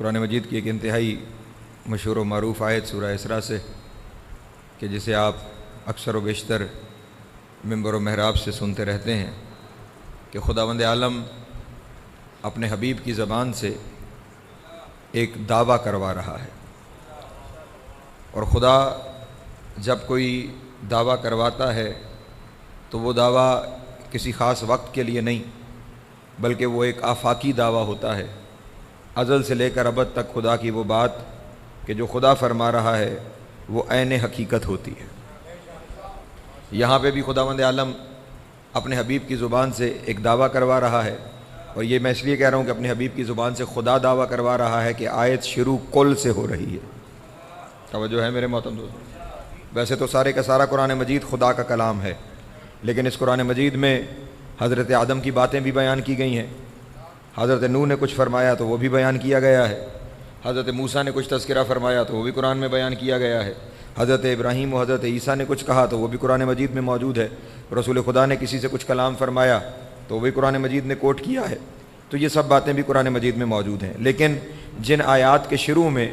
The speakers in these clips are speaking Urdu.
قرآن مجید کی ایک انتہائی مشہور و معروف آیت سورہ اسراء سے کہ جسے آپ اکثر و بیشتر منبر و محراب سے سنتے رہتے ہیں کہ خداوند عالم اپنے حبیب کی زبان سے ایک دعویٰ کروا رہا ہے، اور خدا جب کوئی دعویٰ کرواتا ہے تو وہ دعویٰ کسی خاص وقت کے لیے نہیں بلکہ وہ ایک آفاقی دعویٰ ہوتا ہے۔ ازل سے لے کر ابد تک خدا کی وہ بات کہ جو خدا فرما رہا ہے وہ عین حقیقت ہوتی ہے۔ یہاں پہ بھی خداوند عالم اپنے حبیب کی زبان سے ایک دعویٰ کروا رہا ہے، اور یہ میں اس لیے کہہ رہا ہوں کہ اپنے حبیب کی زبان سے خدا دعویٰ کروا رہا ہے کہ آیت شروع کل سے ہو رہی ہے۔ توجہ ہے میرے محترم دوستو؟ ویسے تو سارے کا سارا قرآن مجید خدا کا کلام ہے، لیکن اس قرآن مجید میں حضرت آدم کی باتیں بھی بیان کی گئی ہیں، حضرت نوح نے کچھ فرمایا تو وہ بھی بیان کیا گیا ہے، حضرت موسیٰ نے کچھ تذکرہ فرمایا تو وہ بھی قرآن میں بیان کیا گیا ہے، حضرت ابراہیم و حضرت عیسیٰ نے کچھ کہا تو وہ بھی قرآن مجید میں موجود ہے، رسول خدا نے کسی سے کچھ کلام فرمایا تو وہ بھی قرآن مجید نے کوٹ کیا ہے۔ تو یہ سب باتیں بھی قرآن مجید میں موجود ہیں، لیکن جن آیات کے شروع میں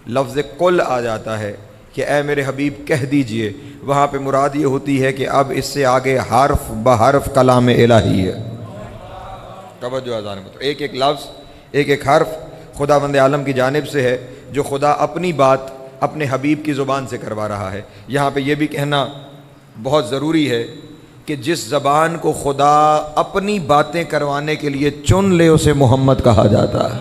لفظ کل آ جاتا ہے کہ اے میرے حبیب کہہ دیجئے، وہاں پہ مراد یہ ہوتی ہے کہ اب اس سے آگے حرف بحرف کلام الہی ہے۔ توجہ اذان میں تو ایک ایک لفظ ایک ایک حرف خداوند عالم کی جانب سے ہے جو خدا اپنی بات اپنے حبیب کی زبان سے کروا رہا ہے۔ یہاں پہ یہ بھی کہنا بہت ضروری ہے کہ جس زبان کو خدا اپنی باتیں کروانے کے لیے چن لے اسے محمد کہا جاتا ہے۔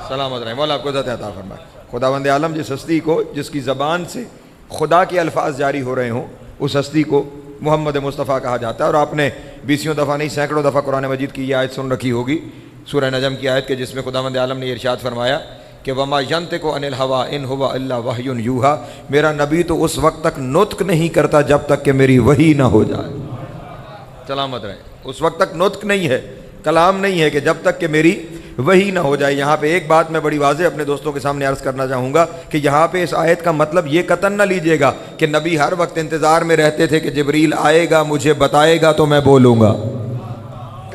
سلامت رہے، مولا آپ کو عزت عطا فرمائے۔ خداوند عالم جس ہستی کو جس کی زبان سے خدا کے الفاظ جاری ہو رہے ہوں اس ہستی کو محمد مصطفیٰ کہا جاتا ہے۔ اور آپ نے بیسیوں دفعہ نہیں سینکڑوں دفعہ قرآن مجید کی یہ آیت سن رکھی ہوگی، سورہ نجم کی آیت کے جس میں خداوند عالم نے ارشاد فرمایا کہ وما ينطق عن الهوى ان هو الا وحی یوحی، میرا نبی تو اس وقت تک نطق نہیں کرتا جب تک کہ میری وحی نہ ہو جائے۔ سلامت رہے، اس وقت تک نطق نہیں ہے، کلام نہیں ہے کہ جب تک کہ میری وحی نہ ہو جائے۔ یہاں پہ ایک بات میں بڑی واضح اپنے دوستوں کے سامنے عرض کرنا چاہوں گا کہ یہاں پہ اس آیت کا مطلب یہ قطعاً نہ لیجئے گا کہ نبی ہر وقت انتظار میں رہتے تھے کہ جبریل آئے گا مجھے بتائے گا تو میں بولوں گا۔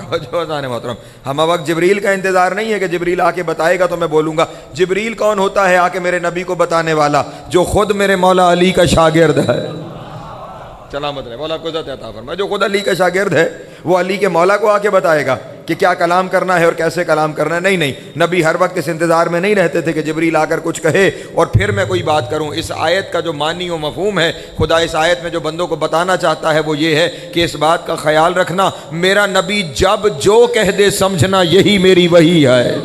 محترم، ہم وقت جبریل کا انتظار نہیں ہے کہ جبریل آ کے بتائے گا تو میں بولوں گا۔ جبریل کون ہوتا ہے آ کے میرے نبی کو بتانے والا؟ جو خود میرے مولا علی کا شاگرد ہے۔ سلامت رہے، مولا آپ کو عزت عطا فرمائے۔ جو خود علی کا شاگرد ہے وہ علی کے مولا کو آ کے بتائے گا کہ کیا کلام کرنا ہے اور کیسے کلام کرنا ہے؟ نہیں، نبی ہر وقت اس انتظار میں نہیں رہتے تھے کہ جبریل آ کر کچھ کہے اور پھر میں کوئی بات کروں۔ اس آیت کا جو معنی و مفہوم ہے، خدا اس آیت میں جو بندوں کو بتانا چاہتا ہے وہ یہ ہے کہ اس بات کا خیال رکھنا میرا نبی جب جو کہہ دے سمجھنا یہی میری وحی ہے۔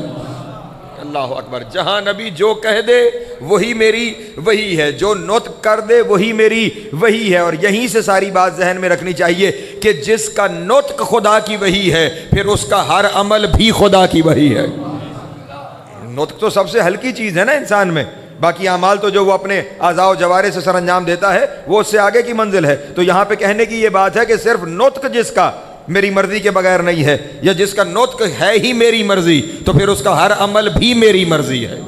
اللہ اکبر، جہاں نبی جو کہہ دے وہی میری وحی ہے، جو نطق کر دے وہی میری وحی ہے۔ اور یہیں سے ساری بات ذہن میں رکھنی چاہیے کہ جس کا نطق خدا کی وحی ہے پھر اس کا ہر عمل بھی خدا کی وحی ہے۔ نطق تو سب سے ہلکی چیز ہے نا انسان میں، باقی اعمال تو جو وہ اپنے اعضاء و جوارح سے سر انجام دیتا ہے وہ اس سے آگے کی منزل ہے۔ تو یہاں پہ کہنے کی یہ بات ہے کہ صرف نطق جس کا میری مرضی کے بغیر نہیں ہے، یا جس کا نطق ہے ہی میری مرضی، تو پھر اس کا ہر عمل بھی میری مرضی ہے۔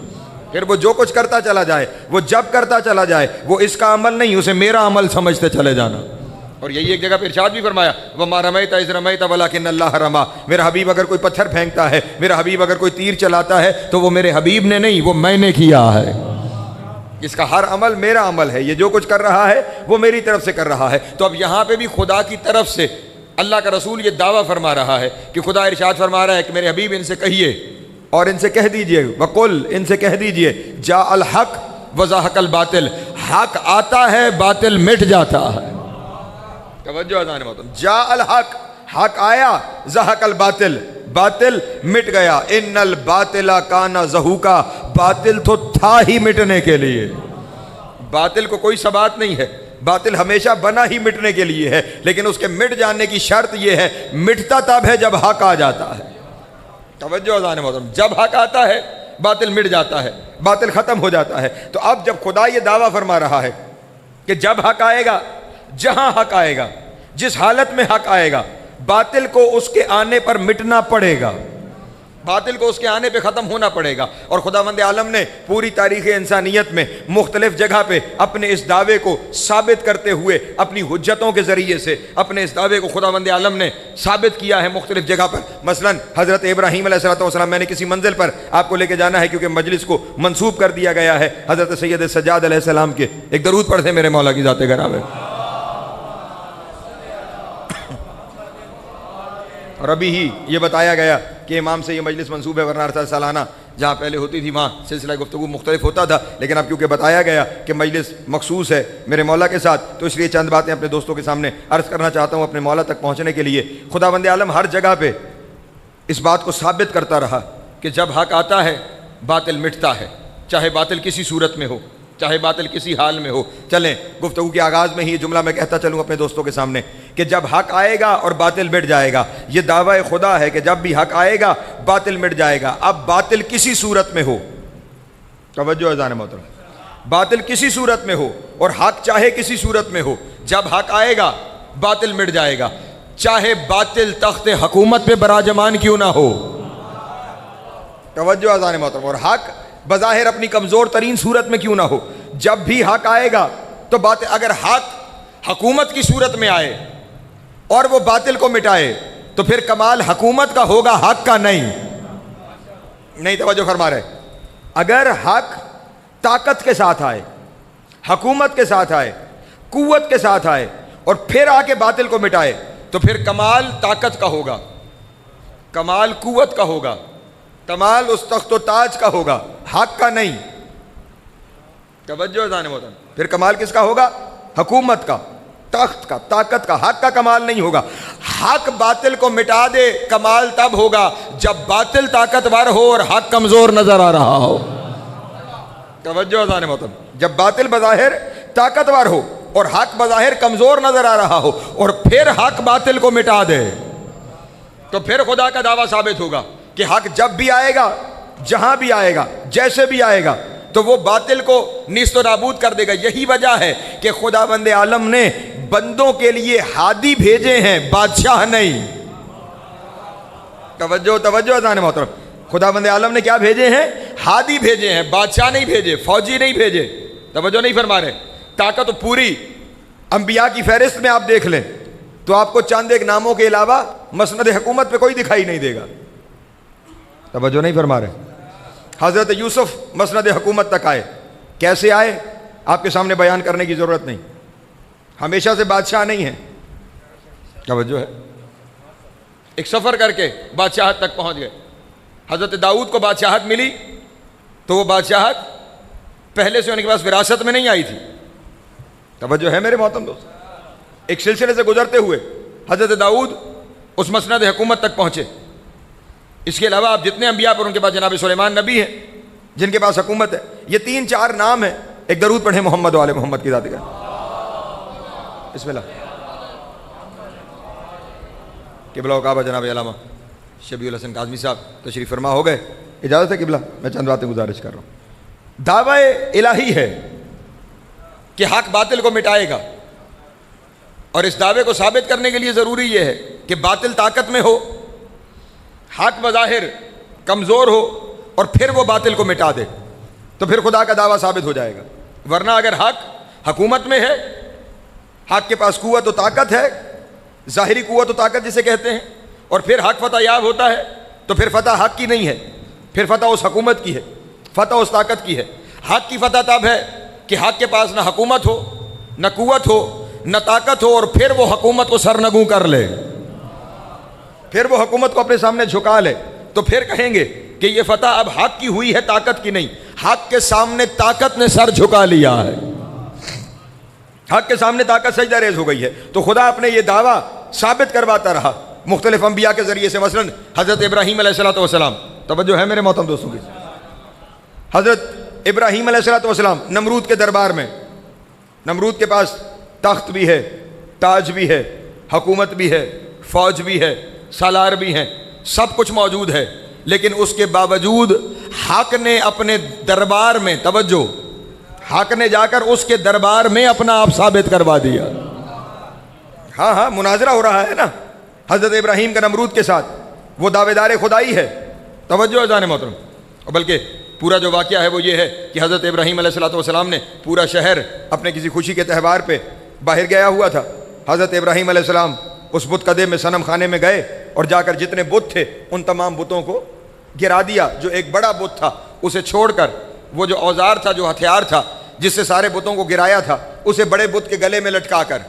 پھر وہ جو کچھ کرتا چلا جائے، وہ جب کرتا چلا جائے، وہ اس کا عمل نہیں، اسے میرا عمل سمجھتے چلے جانا۔ اور یہی ایک جگہ پہ ارشاد بھی فرمایا وَمَا رَمَيْتَ إِذْ رَمَيْتَ وَلَكِنَّ اللَّهَ رَمَىٰ، میرا حبیب اگر کوئی پتھر پھینکتا ہے، میرا حبیب اگر کوئی تیر چلاتا ہے تو وہ میرے حبیب نے نہیں، وہ میں نے کیا ہے۔ اس کا ہر عمل میرا عمل ہے، یہ جو کچھ کر رہا ہے وہ میری طرف سے کر رہا ہے۔ تو اب یہاں پہ بھی خدا کی طرف سے اللہ کا رسول یہ دعویٰ فرما رہا ہے کہ خدا ارشاد فرما رہا ہے کہ میرے حبیب ان سے کہیے اور ان سے کہہ دیجئے، وَقُلْ، ان سے کہہ دیجئے جَاءَ الْحَقُّ وَزَهَقَ الْبَاطِلُ، حق آتا ہے باطل مٹ جاتا ہے۔ توجہ اذان میں، جَاءَ الْحَقُّ، حق آیا، زَهَقَ الْبَاطِلُ، باطل مٹ گیا۔ اِنَّ الْبَاطِلَ كَانَ زَهُوقًا، باطل تو تھا ہی مٹنے کے لیے، باطل کو کوئی ثبات نہیں ہے، باطل ہمیشہ بنا ہی مٹنے کے لیے ہے، لیکن اس کے مٹ جانے کی شرط یہ ہے مٹتا تب ہے جب حق آ جاتا ہے۔ توجہ اذان محترم، جب حق آتا ہے باطل مٹ جاتا ہے، باطل ختم ہو جاتا ہے۔ تو اب جب خدا یہ دعویٰ فرما رہا ہے کہ جب حق آئے گا، جہاں حق آئے گا، جس حالت میں حق آئے گا، باطل کو اس کے آنے پر مٹنا پڑے گا۔ باطل کو اس کے آنے پہ ختم ہونا پڑے گا۔ اور خداوند عالم نے پوری تاریخ انسانیت میں مختلف جگہ پہ اپنے اس دعوے کو ثابت کرتے ہوئے اپنی حجتوں کے ذریعے سے اپنے اس دعوے کو خداوند عالم نے ثابت کیا ہے مختلف جگہ پر۔ مثلا حضرت ابراہیم علیہ السلام، میں نے کسی منزل پر آپ کو لے کے جانا ہے کیونکہ مجلس کو منسوب کر دیا گیا ہے حضرت سید سجاد علیہ السلام کے، ایک درود پڑھتے میرے مولا کی ذات گرامی۔ اور ابھی ہی یہ بتایا گیا کہ امام سے یہ مجلس منسوب ہے، ورنہ ہر سالانہ جہاں پہلے ہوتی تھی وہاں سلسلہ گفتگو مختلف ہوتا تھا، لیکن اب کیونکہ بتایا گیا کہ مجلس مخصوص ہے میرے مولا کے ساتھ، تو اس لیے چند باتیں اپنے دوستوں کے سامنے عرض کرنا چاہتا ہوں اپنے مولا تک پہنچنے کے لیے۔ خداوند عالم ہر جگہ پہ اس بات کو ثابت کرتا رہا کہ جب حق آتا ہے باطل مٹتا ہے، چاہے باطل کسی صورت میں ہو، چاہے باطل کسی حال میں ہو۔ چلیں گفتگو کے آغاز میں ہی یہ جملہ میں کہتا چلوں اپنے دوستوں کے سامنے کہ جب حق آئے گا اور باطل مٹ جائے گا، یہ دعویٰ خدا ہے کہ جب بھی حق آئے گا باطل مٹ جائے گا۔ اب باطل کسی صورت میں ہو، توجہ اذان محترم، باطل کسی صورت میں ہو اور حق چاہے کسی صورت میں ہو، جب حق آئے گا باطل مٹ جائے گا، چاہے باطل تخت حکومت پہ براجمان کیوں نہ ہو، توجہ اذان محترم، اور حق بظاہر اپنی کمزور ترین صورت میں کیوں نہ ہو، جب بھی حق آئے گا تو باطل، اگر حق حکومت کی صورت میں آئے اور وہ باطل کو مٹائے تو پھر کمال حکومت کا ہوگا، حق کا نہیں توجہ فرما رہے۔ اگر حق طاقت کے ساتھ آئے، حکومت کے ساتھ آئے، قوت کے ساتھ آئے اور پھر آ کے باطل کو مٹائے تو پھر کمال طاقت کا ہوگا، کمال قوت کا ہوگا، کمال اس تخت و تاج کا ہوگا، حق کا نہیں، توجہ جانے محترم۔ پھر کمال کس کا ہوگا؟ حکومت کا، تخت کا، طاقت کا، حق کا کمال نہیں ہوگا۔ حق باطل کو مٹا دے کمال تب ہوگا جب باطل طاقتور ہو اور حق کمزور نظر آ رہا ہو، توجہ جانے محترم۔ جب باطل بظاہر طاقتور ہو اور حق بظاہر کمزور نظر آ رہا ہو اور پھر حق باطل کو مٹا دے تو پھر خدا کا دعویٰ ثابت ہوگا کہ حق جب بھی آئے گا، جہاں بھی آئے گا، جیسے بھی آئے گا تو وہ باطل کو نیست و نابود کر دے گا۔ یہی وجہ ہے کہ خداوند عالم نے بندوں کے لیے ہادی بھیجے ہیں، بادشاہ نہیں، توجہ اذان محترم۔ خداوند عالم نے کیا بھیجے ہیں؟ ہادی بھیجے ہیں، بادشاہ نہیں بھیجے، فوجی نہیں بھیجے، توجہ نہیں فرما رہے۔ طاقت پوری انبیاء کی فہرست میں آپ دیکھ لیں تو آپ کو چند ایک ناموں کے علاوہ مسند حکومت پہ کوئی دکھائی نہیں دے گا، توجہ نہیں فرما رہے۔ حضرت یوسف مسند حکومت تک آئے، کیسے آئے آپ کے سامنے بیان کرنے کی ضرورت نہیں، ہمیشہ سے بادشاہ نہیں ہیں، توجہ ہے، ایک سفر کر کے بادشاہت تک پہنچ گئے۔ حضرت داؤد کو بادشاہت ملی تو وہ بادشاہت پہلے سے ان کے پاس وراثت میں نہیں آئی تھی، توجہ ہے میرے محترم دوست۔ ایک سلسلے سے گزرتے ہوئے حضرت داؤد اس مسند حکومت تک پہنچے۔ اس کے علاوہ آپ جتنے انبیاء پر ان کے پاس جناب سلیمان نبی ہیں جن کے پاس حکومت ہے، یہ 3-4 نام ہیں۔ ایک درود پڑھیں محمد و آل محمد کی ذات کا، بسم اللہ۔ قبلہ و کعبہ جناب علامہ شبیع الحسن کاظمی صاحب تشریف فرما ہو گئے، اجازت ہے قبلہ میں چند باتیں گزارش کر رہا ہوں۔ دعوی الہی ہے کہ حق باطل کو مٹائے گا، اور اس دعوے کو ثابت کرنے کے لیے ضروری یہ ہے کہ باطل طاقت میں ہو، حق بظاہر کمزور ہو اور پھر وہ باطل کو مٹا دے تو پھر خدا کا دعویٰ ثابت ہو جائے گا۔ ورنہ اگر حق حکومت میں ہے، حق کے پاس قوت و طاقت ہے، ظاہری قوت و طاقت جسے کہتے ہیں، اور پھر حق فتح یاب ہوتا ہے تو پھر فتح حق کی نہیں ہے، پھر فتح اس حکومت کی ہے، فتح اس طاقت کی ہے۔ حق کی فتح تب ہے کہ حق کے پاس نہ حکومت ہو، نہ قوت ہو، نہ طاقت ہو، اور پھر وہ حکومت کو سرنگوں کر لے، پھر وہ حکومت کو اپنے سامنے جھکا لے، تو پھر کہیں گے کہ یہ فتح اب حق کی ہوئی ہے، طاقت کی نہیں۔ حق کے سامنے طاقت نے سر جھکا لیا ہے، حق کے سامنے طاقت سجدہ ریز ہو گئی ہے۔ تو خدا اپنے یہ دعویٰ ثابت کرواتا رہا مختلف انبیاء کے ذریعے سے۔ مثلا حضرت ابراہیم علیہ السلام، توجہ ہے میرے محترم دوستوں کی، حضرت ابراہیم علیہ السلام نمرود کے دربار میں، نمرود کے پاس تخت بھی ہے، تاج بھی ہے، حکومت بھی ہے، فوج بھی ہے، سالار بھی ہیں، سب کچھ موجود ہے، لیکن اس کے باوجود حق نے اپنے دربار میں، توجہ، حق نے جا کر اس کے دربار میں اپنا آپ ثابت کروا دیا۔ ہاں مناظرہ ہو رہا ہے نا حضرت ابراہیم کا نمرود کے ساتھ، وہ دعوے دار خدائی ہے، توجہ اذان محترم. اور بلکہ پورا جو واقعہ ہے وہ یہ ہے کہ حضرت ابراہیم علیہ الصلوۃ والسلام نے پورا شہر اپنے کسی خوشی کے تہوار پہ باہر گیا ہوا تھا. حضرت ابراہیم علیہ السلام اس بت کدے میں صنم خانے میں گئے اور جا کر جتنے بت تھے ان تمام بتوں کو گرا دیا. جو ایک بڑا بت تھا اسے چھوڑ کر وہ جو اوزار تھا, جو ہتھیار تھا جس سے سارے بتوں کو گرایا تھا, اسے بڑے بت کے گلے میں لٹکا کر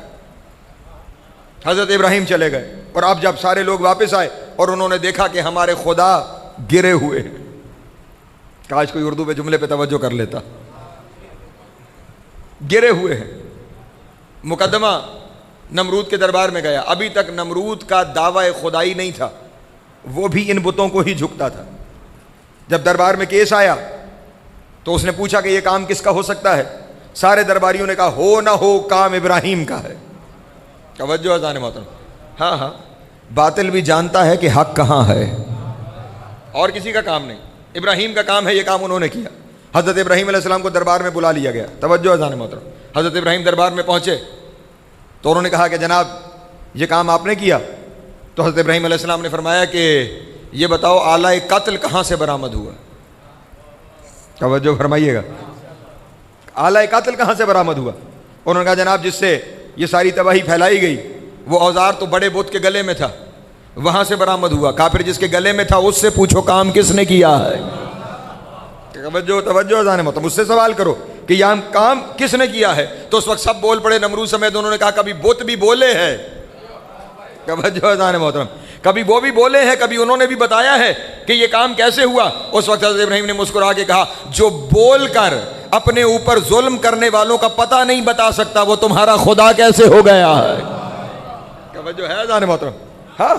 حضرت ابراہیم چلے گئے. اور اب جب سارے لوگ واپس آئے اور انہوں نے دیکھا کہ ہمارے خدا گرے ہوئے ہیں. کاش کوئی اردو پہ جملے پہ توجہ کر لیتا. گرے ہوئے ہیں. مقدمہ نمرود کے دربار میں گیا. ابھی تک نمرود کا دعویٰ خدائی نہیں تھا, وہ بھی ان بتوں کو ہی جھکتا تھا. جب دربار میں کیس آیا تو اس نے پوچھا کہ یہ کام کس کا ہو سکتا ہے. سارے درباریوں نے کہا ہو نہ ہو کام ابراہیم کا ہے. توجہ اذان محترم. ہاں باطل بھی جانتا ہے کہ حق کہاں ہے, اور کسی کا کام نہیں, ابراہیم کا کام ہے. یہ کام انہوں نے کیا. حضرت ابراہیم علیہ السلام کو دربار میں بلا لیا گیا. توجہ اذان محترم. حضرت ابراہیم دربار میں پہنچے تو انہوں نے کہا کہ جناب یہ کام آپ نے کیا. تو حضرت ابراہیم علیہ السلام نے فرمایا کہ یہ بتاؤ آلہ قتل کہاں سے برآمد ہوا. توجہ فرمائیے گا, آلہ قتل کہاں سے برآمد ہوا. انہوں نے کہا جناب جس سے یہ ساری تباہی پھیلائی گئی وہ اوزار تو بڑے بت کے گلے میں تھا, وہاں سے برآمد ہوا. کافر جس کے گلے میں تھا اس سے پوچھو کام کس نے کیا ہے. توجہ اذان محترم. اس سے سوال کرو کہ یہ کام کس نے کیا ہے. تو اس وقت سب بول پڑے, نمرود سمیت. انہوں نے کہا کبھی بت بھی بولے ہیں. توجہ اذان محترم. کبھی وہ بھی بولے ہیں, کبھی انہوں نے بھی بتایا ہے کہ یہ کام کیسے ہوا. اس وقت حضرت ابراہیم نے مسکرا کے کہا جو بول کر اپنے اوپر ظلم کرنے والوں کا پتہ نہیں بتا سکتا وہ تمہارا خدا کیسے ہو گیا ہے. توجہ ہے اذان محترم. ہاں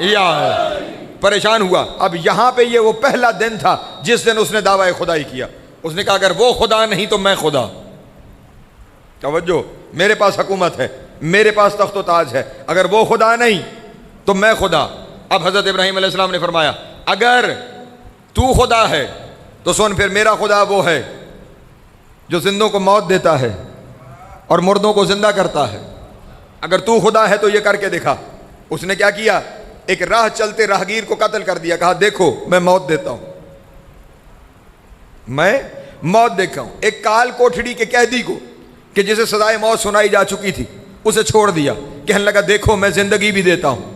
یا پریشان ہوا. اب یہاں پہ یہ وہ پہلا دن تھا جس دن اس نے دعویٰ خدائی کیا. اس نے کہا اگر وہ خدا نہیں تو میں خدا. توجہ, میرے پاس حکومت ہے, میرے پاس تخت و تاج ہے, اگر وہ خدا نہیں تو میں خدا. اب حضرت ابراہیم علیہ السلام نے فرمایا اگر تو خدا ہے تو سن پھر میرا خدا وہ ہے جو زندوں کو موت دیتا ہے اور مردوں کو زندہ کرتا ہے. اگر تو خدا ہے تو یہ کر کے دکھا. اس نے کیا کیا, ایک راہ چلتے راہگیر کو قتل کر دیا. کہا دیکھو میں موت دیتا ہوں, میں موت دیکھا ہوں. ایک کال کوٹھڑی کے قیدی کو کہ جسے سزائے موت سنائی جا چکی تھی اسے چھوڑ دیا. کہنے لگا دیکھو میں زندگی بھی دیتا ہوں.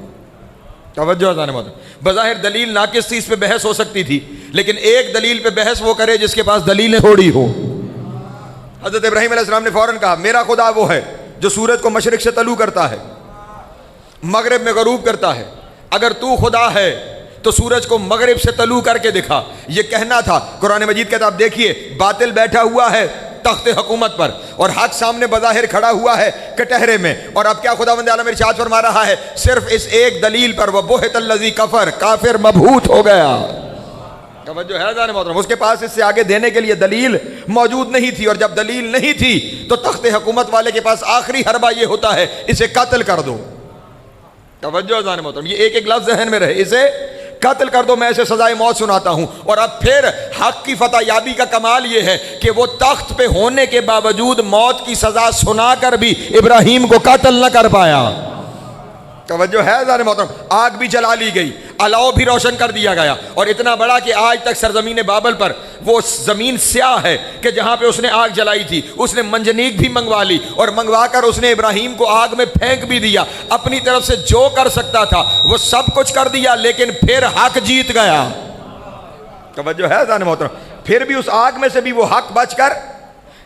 توجہ اذان محترم. بظاہر دلیل ناقص تھی, اس پہ بحث ہو سکتی تھی, لیکن ایک دلیل پہ بحث وہ کرے جس کے پاس دلیلیں تھوڑی ہو. حضرت ابراہیم علیہ السلام نے فوراً کہا میرا خدا وہ ہے جو سورج کو مشرق سے طلوع کرتا ہے, مغرب میں غروب کرتا ہے. اگر تو خدا ہے تو سورج کو مغرب سے طلوع کر کے دکھا. یہ کہنا تھا. قرآن مجید کہتا آپ دیکھیے باطل بیٹھا ہوا ہے تخت حکومت پر اور حق سامنے بظاہر کھڑا ہوا ہے کٹہرے میں. اور اب کیا خداوند عالم ارشاد فرما رہا ہے صرف اس ایک دلیل پر وَبُہِتَ الَّذِي کفر, کافر مبہوت ہو گیا. توجہ ہے ذان محترم. اس کے پاس اس سے آگے دینے کے لیے دلیل موجود نہیں تھی, اور جب دلیل نہیں تھی تو تخت حکومت والے کے پاس آخری حربہ یہ ہوتا ہے اسے قتل کر دو. توجہ ذان محترم. یہ ایک ایک لفظ ذہن میں رہے, اسے قتل کر دو, میں اسے سزائے موت سناتا ہوں. اور اب پھر حق کی فتح یابی کا کمال یہ ہے کہ وہ تخت پہ ہونے کے باوجود موت کی سزا سنا کر بھی ابراہیم کو قتل نہ کر پایا. توجہ ہے ذرا محترم. آگ بھی جلا لی گئی, الاؤ بھی روشن کر دیا گیا, اور اتنا بڑا کہ آج تک سرزمین بابل پر وہ زمین سیاہ ہے کہ جہاں پہ اس نے آگ جلائی تھی اس نے منجنیق بھی منگوا لی, اور منگوا کر اس نے ابراہیم کو آگ میں پھینک بھی دیا. اپنی طرف سے جو کر سکتا تھا وہ سب کچھ کر دیا, لیکن پھر حق جیت گیا. توجہ ہے ذرا محترم. پھر بھی اس آگ میں سے بھی وہ حق بچ کر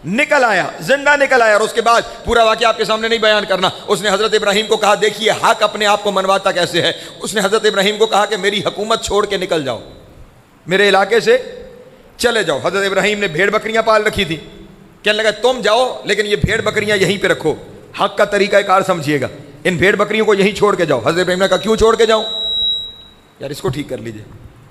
نکل آیا, زندہ نکل آیا. اور اس کے بعد پورا واقعہ آپ کے سامنے نہیں بیان کرنا. اس نے حضرت ابراہیم کو کہا دیکھیے حق اپنے آپ کو منواتا کیسے ہے. اس نے حضرت ابراہیم کو کہا کہ میری حکومت چھوڑ کے نکل جاؤ, میرے علاقے سے چلے جاؤ. حضرت ابراہیم نے بھیڑ بکریاں پال رکھی تھی, کہنے لگا تم جاؤ لیکن یہ بھیڑ بکریاں یہیں پہ رکھو. حق کا طریقہ کار سمجھیے گا, ان بھیڑ بکریوں کو یہیں چھوڑ کے جاؤ. حضرت ابراہیم نے کہا کیوں چھوڑ کے جاؤں, یار اس کو ٹھیک کر لیجئے.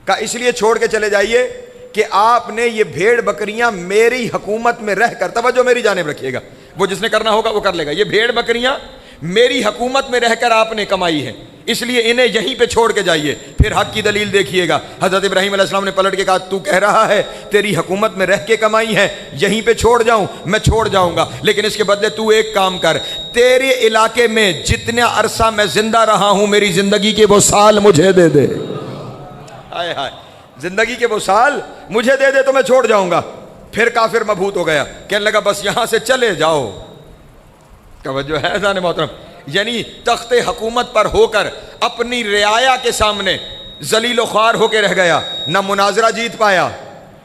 کہا اس لیے چھوڑ کے چلے جائیے کہ آپ نے یہ بھیڑ بکریاں میری حکومت میں رہ کر, توجہ میری جانب رکھیے گا, وہ جس نے کرنا ہوگا وہ کر لے گا, یہ بھیڑ بکریاں میری حکومت میں رہ کر آپ نے کمائی ہے, اس لیے انہیں یہیں پہ چھوڑ کے جائیے. پھر حق کی دلیل دیکھیے گا. حضرت ابراہیم علیہ السلام نے پلٹ کے کہا تو کہہ رہا ہے تیری حکومت میں رہ کے کمائی ہے, یہیں پہ چھوڑ جاؤں, میں چھوڑ جاؤں گا, لیکن اس کے بدلے تو ایک کام کر, تیرے علاقے میں جتنا عرصہ میں زندہ رہا ہوں میری زندگی کے وہ سال مجھے دے دے. ہائے ہائے، زندگی کے وہ سال مجھے دے دے تو میں چھوڑ جاؤں گا. پھر کافر مبہوت ہو گیا، کہنے لگا بس یہاں سے چلے جاؤ. توجہ ہے عزیزان محترم، یعنی تخت حکومت پر ہو کر اپنی رعایا کے سامنے ذلیل و خوار ہو کے رہ گیا. نہ مناظرہ جیت پایا،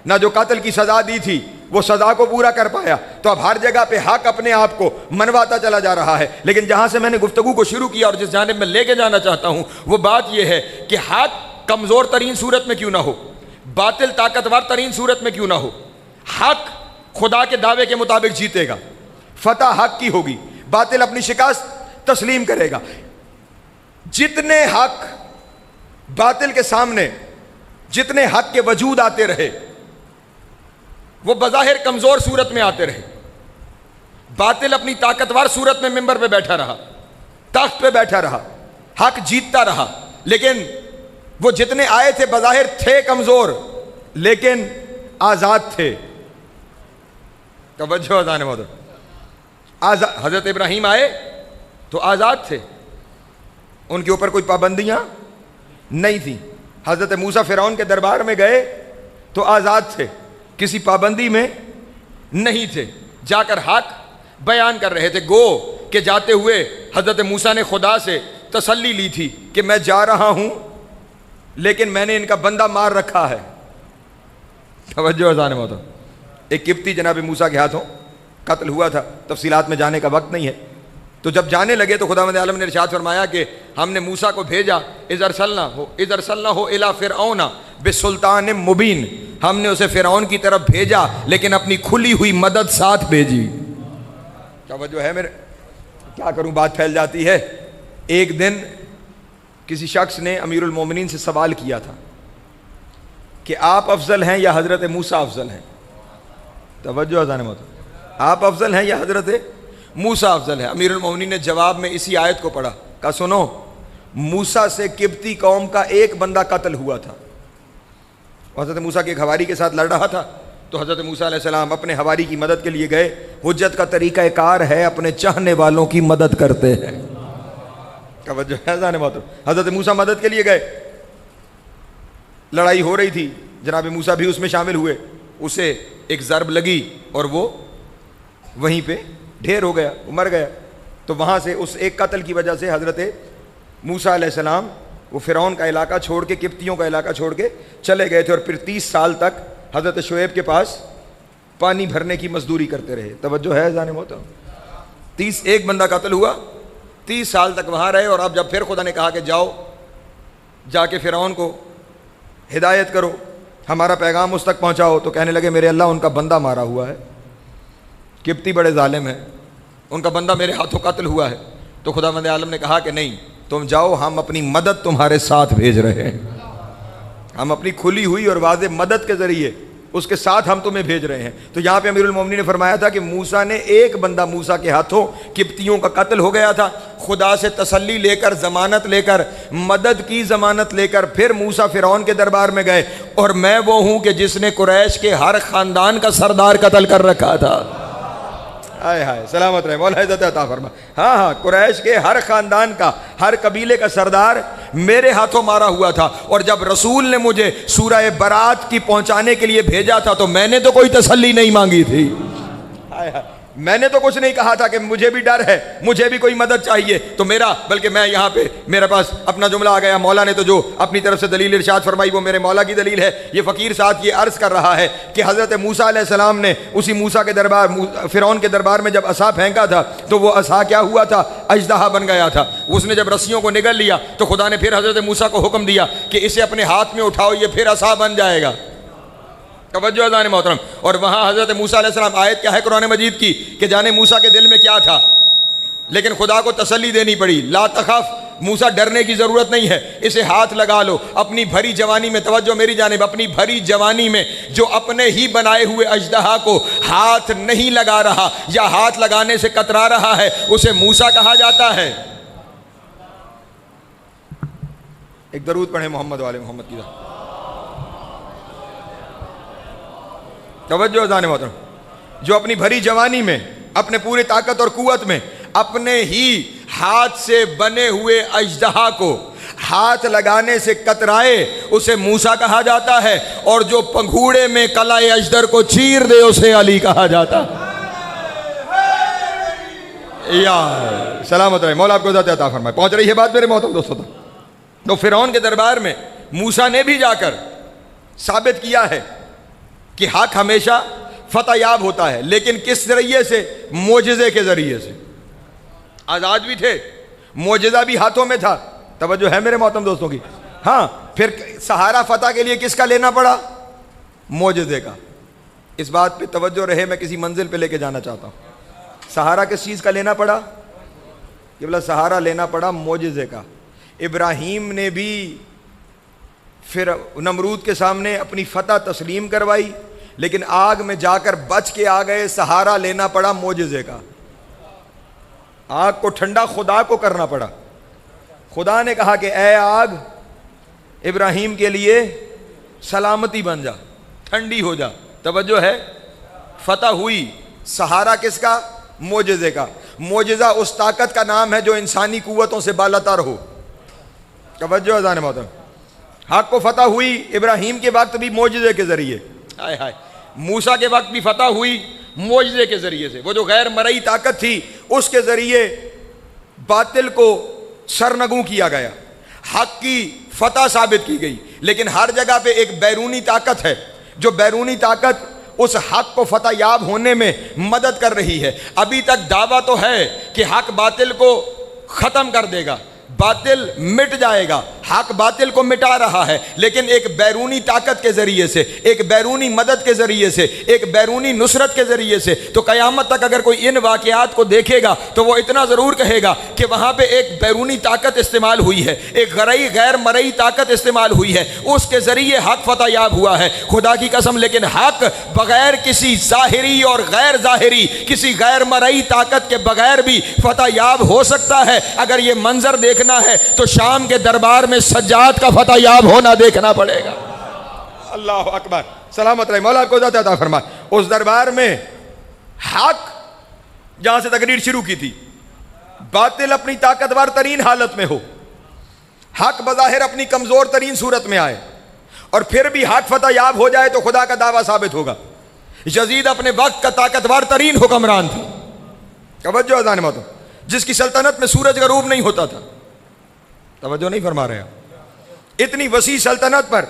نہ جو قتل کی سزا دی تھی وہ سزا کو پورا کر پایا. تو اب ہر جگہ پہ حق اپنے آپ کو منواتا چلا جا رہا ہے. لیکن جہاں سے میں نے گفتگو کو شروع کیا اور جس جانب میں لے کے جانا چاہتا ہوں وہ بات یہ ہے کہ حق کمزور ترین صورت میں کیوں نہ ہو، باطل طاقتور ترین صورت میں کیوں نہ ہو، حق خدا کے دعوے کے مطابق جیتے گا. فتح حق کی ہوگی، باطل اپنی شکست تسلیم کرے گا. جتنے حق باطل کے سامنے، جتنے حق کے وجود آتے رہے وہ بظاہر کمزور صورت میں آتے رہے. باطل اپنی طاقتور صورت میں منبر پہ بیٹھا رہا، تخت پہ بیٹھا رہا، حق جیتتا رہا. لیکن وہ جتنے آئے تھے بظاہر تھے کمزور لیکن آزاد تھے. توجہ اذان محترم، حضرت ابراہیم آئے تو آزاد تھے، ان کے اوپر کوئی پابندیاں نہیں تھیں. حضرت موسیٰ فرعون کے دربار میں گئے تو آزاد تھے، کسی پابندی میں نہیں تھے، جا کر حق بیان کر رہے تھے. گو کہ جاتے ہوئے حضرت موسیٰ نے خدا سے تسلی لی تھی کہ میں جا رہا ہوں لیکن میں نے ان کا بندہ مار رکھا ہے. توجہ اذان محترم، ایک قبطی جناب موسیٰ کے ہاتھوں قتل ہوا تھا، تفصیلات میں جانے کا وقت نہیں ہے. تو جب جانے لگے تو خداوند عالم نے ارشاد فرمایا کہ ہم نے موسیٰ کو بھیجا اذ ارسلناہ الی فرعون بسلطان مبین، ہم نے اسے فرعون کی طرف بھیجا لیکن اپنی کھلی ہوئی مدد ساتھ بھیجی. توجہ ہے میرے، کیا کروں بات پھیل جاتی ہے. ایک دن کسی شخص نے امیر المومنین سے سوال کیا تھا کہ آپ افضل ہیں یا حضرت موسیٰ افضل ہیں. توجہ اذان محترم، آپ افضل ہیں یا حضرت موسیٰ افضل ہے. امیر المومنین نے جواب میں اسی آیت کو پڑھا، کہا سنو، موسیٰ سے قبطی قوم کا ایک بندہ قتل ہوا تھا، حضرت موسیٰ کے ایک حواری کے ساتھ لڑ رہا تھا. تو حضرت موسیٰ علیہ السلام اپنے حواری کی مدد کے لیے گئے. حجت کا طریقہ کار ہے اپنے چاہنے والوں کی مدد کرتے ہیں. توجہ ہے اذان محترم، حضرت موسیٰ مدد کے لیے گئے، لڑائی ہو رہی تھی، جناب موسیٰ بھی اس میں شامل ہوئے. اسے ایک ضرب لگی اور وہ وہیں پہ ڈھیر ہو گیا، وہ مر گیا. تو وہاں سے اس ایک قتل کی وجہ سے حضرت موسیٰ علیہ السلام وہ فرعون کا علاقہ چھوڑ کے، قبطیوں کا علاقہ چھوڑ کے چلے گئے تھے اور پھر 30 سال تک حضرت شعیب کے پاس پانی بھرنے کی مزدوری کرتے رہے. توجہ ہے اذان محترم، 30 ایک بندہ قتل ہوا، 30 سال تک وہاں رہے. اور اب جب پھر خدا نے کہا کہ جاؤ جا کے فرعون کو ہدایت کرو، ہمارا پیغام اس تک پہنچاؤ، تو کہنے لگے میرے اللہ ان کا بندہ مارا ہوا ہے، قبطی بڑے ظالم ہیں، ان کا بندہ میرے ہاتھوں قتل ہوا ہے. تو خداوند عالم نے کہا کہ نہیں، تم جاؤ، ہم اپنی مدد تمہارے ساتھ بھیج رہے ہیں، ہم اپنی کھلی ہوئی اور واضح مدد کے ذریعے اس کے ساتھ ہم تمہیں بھیج رہے ہیں. تو یہاں پہ امیر المومنین نے فرمایا تھا کہ موسیٰ نے ایک بندہ، موسیٰ کے ہاتھوں قبطیوں کا قتل ہو گیا تھا، خدا سے تسلی لے کر، ضمانت لے کر، مدد کی ضمانت لے کر پھر موسیٰ فرعون کے دربار میں گئے. اور میں وہ ہوں کہ جس نے قریش کے ہر خاندان کا سردار قتل کر رکھا تھا. ہائے ہائے، سلامت رہے، مولا عزت عطا فرما. ہاں، قریش کے ہر خاندان کا، ہر قبیلے کا سردار میرے ہاتھوں مارا ہوا تھا. اور جب رسول نے مجھے سورہ برات کی پہنچانے کے لیے بھیجا تھا تو میں نے تو کوئی تسلی نہیں مانگی تھی. ہائے ہائے، میں نے تو کچھ نہیں کہا تھا کہ مجھے بھی ڈر ہے، مجھے بھی کوئی مدد چاہیے تو میرا، بلکہ میں یہاں پہ میرے پاس اپنا جملہ آ گیا. مولا نے تو جو اپنی طرف سے دلیل ارشاد فرمائی وہ میرے مولا کی دلیل ہے. یہ فقیر ساتھ یہ عرض کر رہا ہے کہ حضرت موسیٰ علیہ السلام نے اسی موسیٰ کے دربار، فرعون کے دربار میں جب عصا پھینکا تھا تو وہ عصا کیا ہوا تھا؟ اژدہا بن گیا تھا. اس نے جب رسیوں کو نگل لیا تو خدا نے پھر حضرت موسیٰ کو حکم دیا کہ اسے اپنے ہاتھ میں اٹھاؤ، یہ پھر عصا بن جائے گا. توجہ اذان محترم. اور وہاں حضرت موسیٰ علیہ السلام، آیت کیا ہے قرآن مجید کی کہ جانے موسیٰ کے دل میں کیا تھا، لیکن خدا کو تسلی دینی پڑی. لا تخف، موسیٰ ڈرنے کی ضرورت نہیں ہے، اسے ہاتھ لگا لو. اپنی بھری جوانی میں، توجہ میری جانب، اپنی بھری جوانی میں جو اپنے ہی بنائے ہوئے اژدہا کو ہاتھ نہیں لگا رہا یا ہاتھ لگانے سے کترا رہا ہے، اسے موسیٰ کہا جاتا ہے. ایک درود پڑھیں محمد والے محمد کی. توجہ اذان محترم، جو اپنی بھری جوانی میں، اپنے پورے طاقت اور قوت میں اپنے ہی ہاتھ سے بنے ہوئے اژدہا کو ہاتھ لگانے سے کترائے اسے موسیٰ کہا جاتا ہے، اور جو پنگھوڑے میں قلعہ اجدر کو چیر دے اسے علی کہا جاتا ہے۔ یا سلامت رہے، مولا آپ کو ذات عطا فرمائے۔ پہنچ رہی ہے بات میرے محترم دوستوں تک؟ تو فرعون کے دربار میں موسیٰ نے بھی جا کر ثابت کیا ہے کہ حق ہمیشہ فتح یاب ہوتا ہے، لیکن کس ذریعے سے؟ معجزے کے ذریعے سے۔ آزاد بھی تھے، معجزہ بھی ہاتھوں میں تھا، توجہ ہے میرے محترم دوستوں کی؟ ہاں، پھر سہارا فتح کے لیے کس کا لینا پڑا؟ معجزے کا۔ اس بات پہ توجہ رہے، میں کسی منزل پہ لے کے جانا چاہتا ہوں۔ سہارا کس چیز کا لینا پڑا؟ کہ بلا سہارا لینا پڑا معجزے کا۔ ابراہیم نے بھی پھر نمرود کے سامنے اپنی فتح تسلیم کروائی، لیکن آگ میں جا کر بچ کے آ گئے، سہارا لینا پڑا معجزے کا۔ آگ کو ٹھنڈا خدا کو کرنا پڑا۔ خدا نے کہا کہ اے آگ ابراہیم کے لیے سلامتی بن جا، ٹھنڈی ہو جا، توجہ ہے؟ فتح ہوئی۔ سہارا کس کا؟ معجزے کا۔ معجزہ اس طاقت کا نام ہے جو انسانی قوتوں سے بالاتر ہو، توجہ اذان محترم۔ حق کو فتح ہوئی ابراہیم کے وقت بھی معجزے کے ذریعے، ہائے ہائے، موسیٰ کے وقت بھی فتح ہوئی معجزے کے ذریعے سے۔ وہ جو غیر مرئی طاقت تھی اس کے ذریعے باطل کو سرنگوں کیا گیا، حق کی فتح ثابت کی گئی، لیکن ہر جگہ پہ ایک بیرونی طاقت ہے جو بیرونی طاقت اس حق کو فتح یاب ہونے میں مدد کر رہی ہے۔ ابھی تک دعویٰ تو ہے کہ حق باطل کو ختم کر دے گا، باطل مٹ جائے گا، حق باطل کو مٹا رہا ہے، لیکن ایک بیرونی طاقت کے ذریعے سے، ایک بیرونی مدد کے ذریعے سے، ایک بیرونی نصرت کے ذریعے سے۔ تو قیامت تک اگر کوئی ان واقعات کو دیکھے گا تو وہ اتنا ضرور کہے گا کہ وہاں پہ ایک بیرونی طاقت استعمال ہوئی ہے، ایک غیر مرئی طاقت استعمال ہوئی ہے، اس کے ذریعے حق فتح یاب ہوا ہے۔ خدا کی قسم، لیکن حق بغیر کسی ظاہری اور غیر ظاہری، کسی غیر مرئی طاقت کے بغیر بھی فتح یاب ہو سکتا ہے۔ اگر یہ منظر دیکھنا ہے تو شام کے دربار میں سجاد کا فتح یاب ہونا دیکھنا پڑے گا۔ اللہ اکبر، سلامت رہے، مولا آپ کو ذات عطا فرمائے۔ اس دربار میں حق جہاں سے تقریر شروع کی تھی، باطل اپنی طاقتور ترین حالت میں ہو، حق بظاہر اپنی کمزور ترین صورت میں آئے، اور پھر بھی حق فتح یاب ہو جائے تو خدا کا دعویٰ ثابت ہوگا۔ یزید اپنے وقت کا طاقتور ترین حکمران تھا، توجہ اذان محترم، جس کی سلطنت میں سورج غروب نہیں ہوتا تھا، توجہ نہیں فرما رہے آپ؟ اتنی وسیع سلطنت پر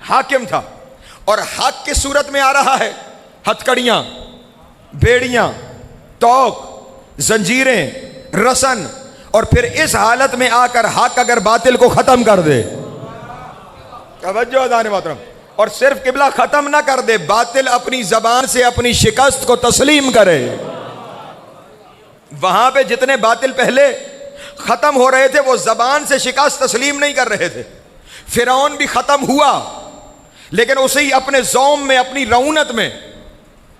حاکم تھا، اور حق کی صورت میں آ رہا ہے، ہتھکڑیاں، بیڑیاں، توق، زنجیریں، رسن، اور پھر اس حالت میں آ کر حق اگر باطل کو ختم کر دے، توجہ اذان محترم، اور صرف قبلہ ختم نہ کر دے، باطل اپنی زبان سے اپنی شکست کو تسلیم کرے۔ وہاں پہ جتنے باطل پہلے ختم ہو رہے تھے وہ زبان سے شکست تسلیم نہیں کر رہے تھے۔ فرعون بھی ختم ہوا، لیکن اسی اپنے زوم میں، اپنی رعونت میں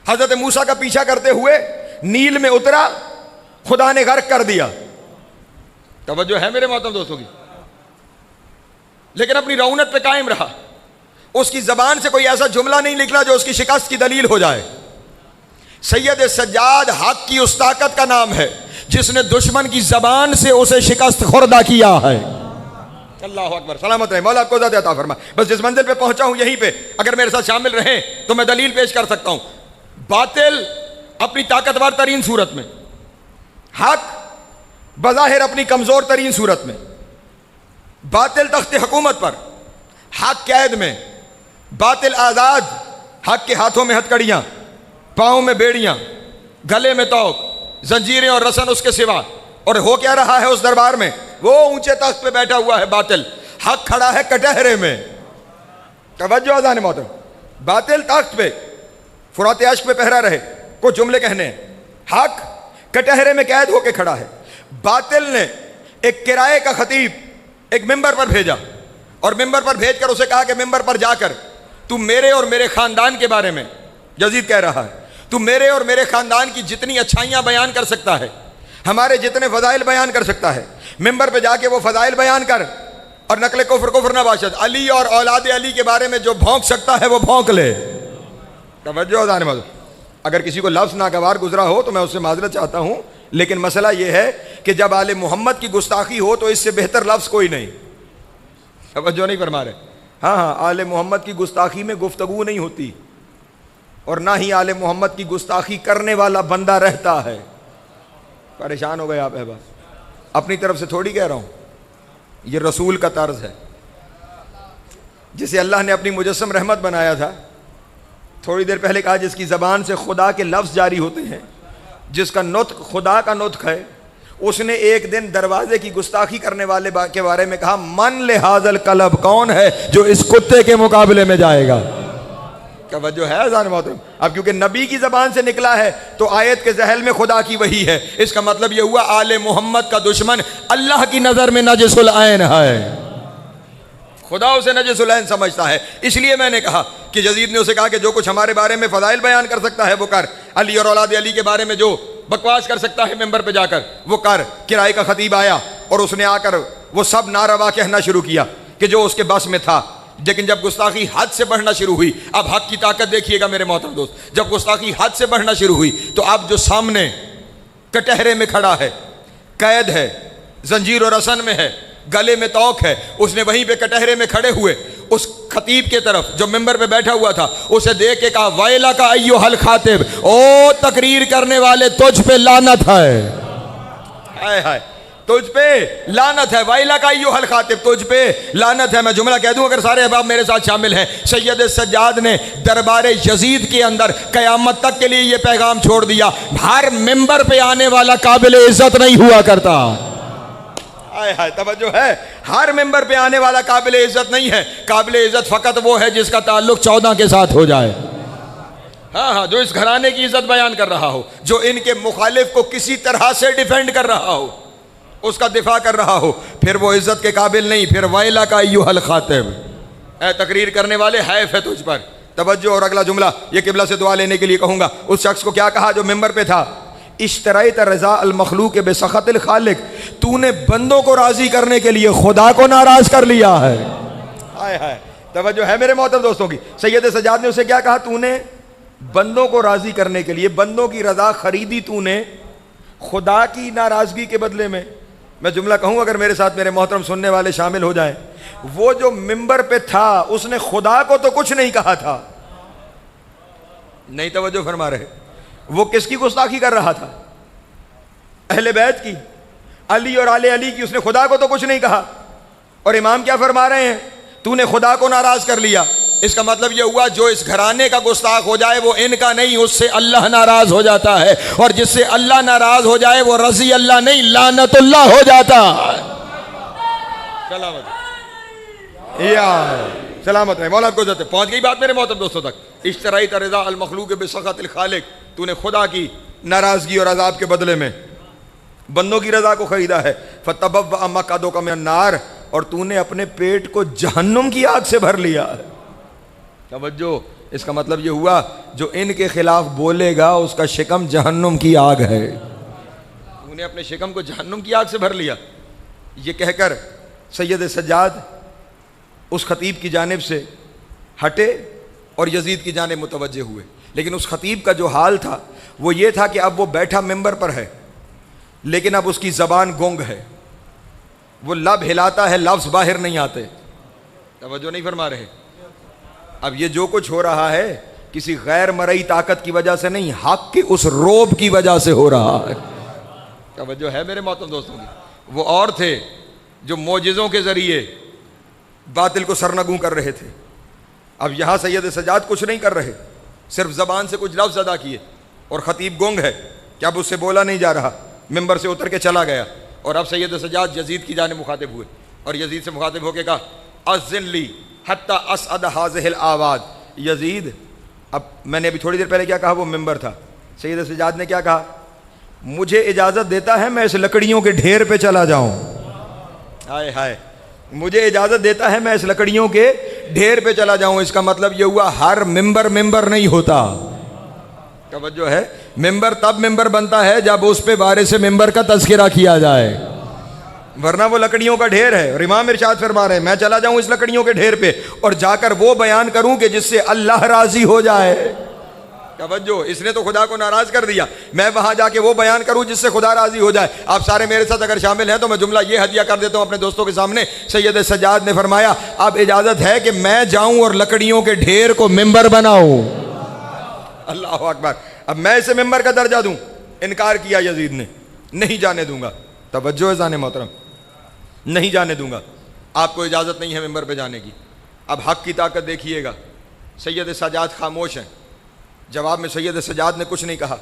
حضرت موسیٰ کا پیچھا کرتے ہوئے نیل میں اترا، خدا نے غرق کر دیا، توجہ ہے میرے محترم دوستوں کی، لیکن اپنی رعونت پہ قائم رہا۔ اس کی زبان سے کوئی ایسا جملہ نہیں نکلا جو اس کی شکست کی دلیل ہو جائے۔ سید سجاد حق کی اس طاقت کا نام ہے جس نے دشمن کی زبان سے اسے شکست خوردہ کیا ہے۔ اللہ اکبر، سلامت رہے، مولا آپ کو ذات عطا فرمائے۔ بس جس منزل پہ پہنچا ہوں یہیں پہ اگر میرے ساتھ شامل رہیں تو میں دلیل پیش کر سکتا ہوں۔ باطل اپنی طاقتور ترین صورت میں، حق بظاہر اپنی کمزور ترین صورت میں، باطل تخت حکومت پر، حق قید میں، باطل آزاد، حق کے ہاتھوں میں ہتھکڑیاں، پاؤں میں بیڑیاں، گلے میں توق، زنجیریں اور رسن اس کے سوا۔ اور ہو کیا رہا ہے اس دربار میں؟ وہ اونچے تخت پہ بیٹھا ہوا ہے باطل، حق کھڑا ہے کٹہرے میں، توجہ اذان محترم۔ باطل تخت پہ فرات عشق پہ پہرا رہے، کچھ جملے کہنے ہیں، حق کٹہرے میں قید ہو کے کھڑا ہے۔ باطل نے ایک کرائے کا خطیب ایک ممبر پر بھیجا، اور ممبر پر بھیج کر اسے کہا کہ ممبر پر جا کر تو میرے اور میرے خاندان کے بارے میں، یزید کہہ رہا ہے، تو میرے اور میرے خاندان کی جتنی اچھائیاں بیان کر سکتا ہے، ہمارے جتنے فضائل بیان کر سکتا ہے، ممبر پہ جا کے وہ فضائل بیان کر، اور نقل کفر نہ باشد، علی اور اولاد علی کے بارے میں جو بھونک سکتا ہے وہ بھونک لے۔ توجہ اذان محترم، اگر کسی کو لفظ ناگوار گزرا ہو تو میں اس سے معذرت چاہتا ہوں، لیکن مسئلہ یہ ہے کہ جب آل محمد کی گستاخی ہو تو اس سے بہتر لفظ کوئی نہیں۔ توجہ نہیں فرما رہے؟ ہاں ہاں، آل محمد کی گستاخی میں گفتگو نہیں ہوتی، اور نہ ہی آل محمد کی گستاخی کرنے والا بندہ رہتا ہے۔ پریشان ہو گئے آپ احباب؟ اپنی طرف سے تھوڑی کہہ رہا ہوں، یہ رسول کا طرز ہے۔ جسے اللہ نے اپنی مجسم رحمت بنایا تھا، تھوڑی دیر پہلے کہا جس کی زبان سے خدا کے لفظ جاری ہوتے ہیں، جس کا نطق خدا کا نطق ہے، اس نے ایک دن دروازے کی گستاخی کرنے والے کے بارے میں کہا من لہذا القلب، کون ہے جو اس کتے کے مقابلے میں جائے گا؟ توجہ ہے اذان محترم؟ اب کیونکہ نبی کی زبان سے نکلا ہے تو آیت کے ذہل میں خدا کی وحی ہے، اس کا مطلب یہ ہوا آل محمد کا دشمن اللہ کی نظر میں نجس العین ہے، خدا اسے نجس العین سمجھتا ہے۔ اس لیے میں نے کہا کہ یزید نے اسے کہا کہ جو کچھ ہمارے بارے میں فضائل بیان کر سکتا ہے وہ کر، علی اور اولاد علی کے بارے میں جو بکواس کر سکتا ہے ممبر پہ جا کر وہ کر۔ کرائے کا خطیب آیا اور اس نے آ کر وہ سب ناروا کہنا شروع کیا کہ جو اس کے بس میں تھا، لیکن جب گستاخی حد سے بڑھنا شروع ہوئی، اب حق کی طاقت دیکھیے گا میرے محترم دوست، جب گستاخی حد سے بڑھنا شروع ہوئی تو اب جو سامنے کٹہرے میں کھڑا ہے، قید ہے، زنجیر و رسن میں ہے، گلے میں توق ہے، اس نے وہیں پہ کٹہرے میں کھڑے ہوئے اس خطیب کے طرف جو ممبر پہ بیٹھا ہوا تھا اسے دیکھ کے کہا ویلا کا ایھا الخاطب، او تقریر کرنے والے تجھ پہ لعنت ہے، ہائے ہائے تجھ پہ لعنت ہے، ویلا کا ایھا الخاطب، تجھ پہ لعنت ہے۔ میں جملہ کہہ دوں اگر سارے احباب میرے ساتھ شامل ہیں، سید سجاد نے دربار یزید کے اندر قیامت تک کے لیے یہ پیغام چھوڑ دیا، ہر ممبر پہ آنے والا قابل عزت نہیں ہوا کرتا۔ ہائے ہائے توجہ ہے، ہر ممبر پہ آنے والا قابل عزت نہیں ہے، قابل عزت فقط وہ ہے جس کا تعلق 14 کے ساتھ ہو جائے، ہاں ہاں، جو اس گھرانے کی عزت بیان کر رہا ہو، جو ان کے مخالف کو کسی طرح سے ڈیفینڈ کر رہا ہو، اس کا دفاع کر رہا ہو، پھر وہ عزت کے قابل نہیں۔ پھر ویلا کا ایھا الخاطب، اے تقریر کرنے والے حیف ہے تجھ پر۔ توجہ، اور اگلا جملہ یہ قبلہ سے دعا لینے کے لیے کہوں گا، اس شخص کو کیا کہا جو ممبر پہ تھا، اشتریت رضا المخلوق بسخط الخالق، تو نے بندوں کو راضی کرنے کے لیے خدا کو ناراض کر لیا ہے۔ ہائے ہائے توجہ ہے میرے محترم دوستوں کی؟ سید سجاد نے اسے کیا کہا، تو نے بندوں کو راضی کرنے کے لیے بندوں کی رضا خریدی تو نے خدا کی ناراضگی کے بدلے میں۔ میں جملہ کہوں اگر میرے ساتھ میرے محترم سننے والے شامل ہو جائیں، وہ جو ممبر پہ تھا اس نے خدا کو تو کچھ نہیں کہا تھا، نہیں توجہ فرما رہے؟ وہ کس کی گستاخی کر رہا تھا؟ اہل بیت کی، علی اور آل علی کی۔ اس نے خدا کو تو کچھ نہیں کہا، اور امام کیا فرما رہے ہیں، تو نے خدا کو ناراض کر لیا۔ اس کا مطلب یہ ہوا جو اس گھرانے کا گستاخ ہو جائے وہ ان کا نہیں، اس سے اللہ ناراض ہو جاتا ہے، اور جس سے اللہ ناراض ہو جائے وہ رضی اللہ نہیں لعنت اللہ ہو جاتا ہے۔ سلامت یا سلامت رہے مولا کو جاتے۔ پہنچ گئی بات میرے محترم دوستوں تک؟ اشتریت رضا المخلوق بسخط الخالق، تو نے خدا کی ناراضگی اور عذاب کے بدلے میں بندوں کی رضا کو خریدا ہے۔ فتبوأ مقعدک من النار، اور تو نے اپنے پیٹ کو جہنم کی آگ سے بھر لیا ہے۔ توجہ، اس کا مطلب یہ ہوا جو ان کے خلاف بولے گا اس کا شکم جہنم کی آگ ہے، تو نے اپنے شکم کو جہنم کی آگ سے بھر لیا۔ یہ کہہ کر سید سجاد اس خطیب کی جانب سے ہٹے اور یزید کی جانب متوجہ ہوئے، لیکن اس خطیب کا جو حال تھا وہ یہ تھا کہ اب وہ بیٹھا ممبر پر ہے لیکن اب اس کی زبان گونگ ہے، وہ لب ہلاتا ہے لفظ باہر نہیں آتے۔ توجہ نہیں فرما رہے؟ اب یہ جو کچھ ہو رہا ہے کسی غیر مرئی طاقت کی وجہ سے نہیں، حق کی اس روب کی وجہ سے ہو رہا ہے۔ توجہ ہے میرے محترم دوستوں کی؟ وہ اور تھے جو معجزوں کے ذریعے باطل کو سرنگوں کر رہے تھے، اب یہاں سید سجاد کچھ نہیں کر رہے، صرف زبان سے کچھ لفظ ادا کیے، اور خطیب گونگ ہے کہ اب اس سے بولا نہیں جا رہا، ممبر سے اتر کے چلا گیا۔ اور اب سید سجاد یزید کی جانب مخاطب ہوئے اور یزید سے مخاطب ہو کے کہا اذن لی حتی اسعد هذه الاواد، یزید اب میں نے ابھی تھوڑی دیر پہلے کیا کہا، وہ ممبر تھا، سید سجاد نے کیا کہا، مجھے اجازت دیتا ہے میں اس لکڑیوں کے ڈھیر پہ چلا جاؤں؟ ہائے ہائے، مجھے اجازت دیتا ہے میں اس لکڑیوں کے ڈھیر پہ چلا جاؤں۔ اس کا مطلب یہ ہوا ہر ممبر نہیں ہوتا۔ توجہ ہے، ممبر تب ممبر بنتا ہے جب اس پہ وارث ممبر کا تذکرہ کیا جائے، ورنہ وہ لکڑیوں کا ڈھیر ہے۔ اور امام ارشاد فرما رہے ہیں میں چلا جاؤں اس لکڑیوں کے ڈھیر پہ اور جا کر وہ بیان کروں کہ جس سے اللہ راضی ہو جائے۔ توجہ، اس نے تو خدا کو ناراض کر دیا، میں وہاں جا کے وہ بیان کروں جس سے خدا راضی ہو جائے۔ آپ سارے میرے ساتھ اگر شامل ہیں تو میں جملہ یہ ہدیہ کر دیتا ہوں اپنے دوستوں کے سامنے۔ سید سجاد نے فرمایا اب اجازت ہے کہ میں جاؤں اور لکڑیوں کے ڈھیر کو ممبر بناؤں۔ اللہ اکبر، اب میں اسے ممبر کا درجہ دوں؟ انکار کیا یزید نے، نہیں جانے دوں گا۔ توجہ عزیزان محترم، نہیں جانے دوں گا، آپ کو اجازت نہیں ہے ممبر پہ جانے کی۔ اب حق کی طاقت دیکھیے گا، سید سجاد خاموش ہیں۔ جواب میں سید سجاد نے کچھ نہیں کہا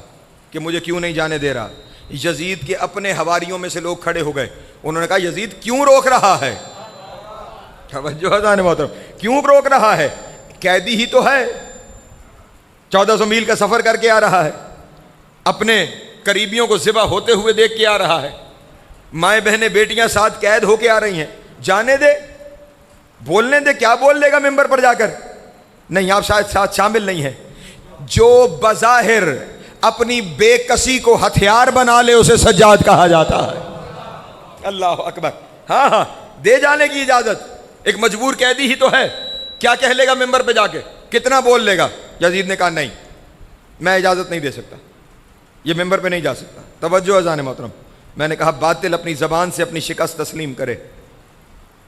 کہ مجھے کیوں نہیں جانے دے رہا۔ یزید کے اپنے حواریوں میں سے لوگ کھڑے ہو گئے، انہوں نے کہا یزید کیوں روک رہا ہے؟ توجہ عزیزان محترم، کیوں روک رہا ہے؟ قیدی ہی تو ہے، 1400 میل کا سفر کر کے آ رہا ہے، اپنے قریبیوں کو ذبح ہوتے ہوئے دیکھ کے آ رہا ہے، مائیں بہنیں بیٹیاں ساتھ قید ہو کے آ رہی ہیں، جانے دے، بولنے دے، کیا بول لے گا ممبر پر جا کر؟ نہیں، آپ شاید ساتھ شامل نہیں ہیں۔ جو بظاہر اپنی بے کسی کو ہتھیار بنا لے اسے سجاد کہا جاتا ہے۔ اللہ اکبر، ہاں ہاں، دے جانے کی اجازت، ایک مجبور قیدی ہی تو ہے، کیا کہہ لے گا ممبر پہ جا کے، کتنا بول لے گا؟ یزید نے کہا نہیں، میں اجازت نہیں دے سکتا، یہ ممبر پہ نہیں جا سکتا۔ توجہ اذان محترم، میں نے کہا باطل اپنی زبان سے اپنی شکست تسلیم کرے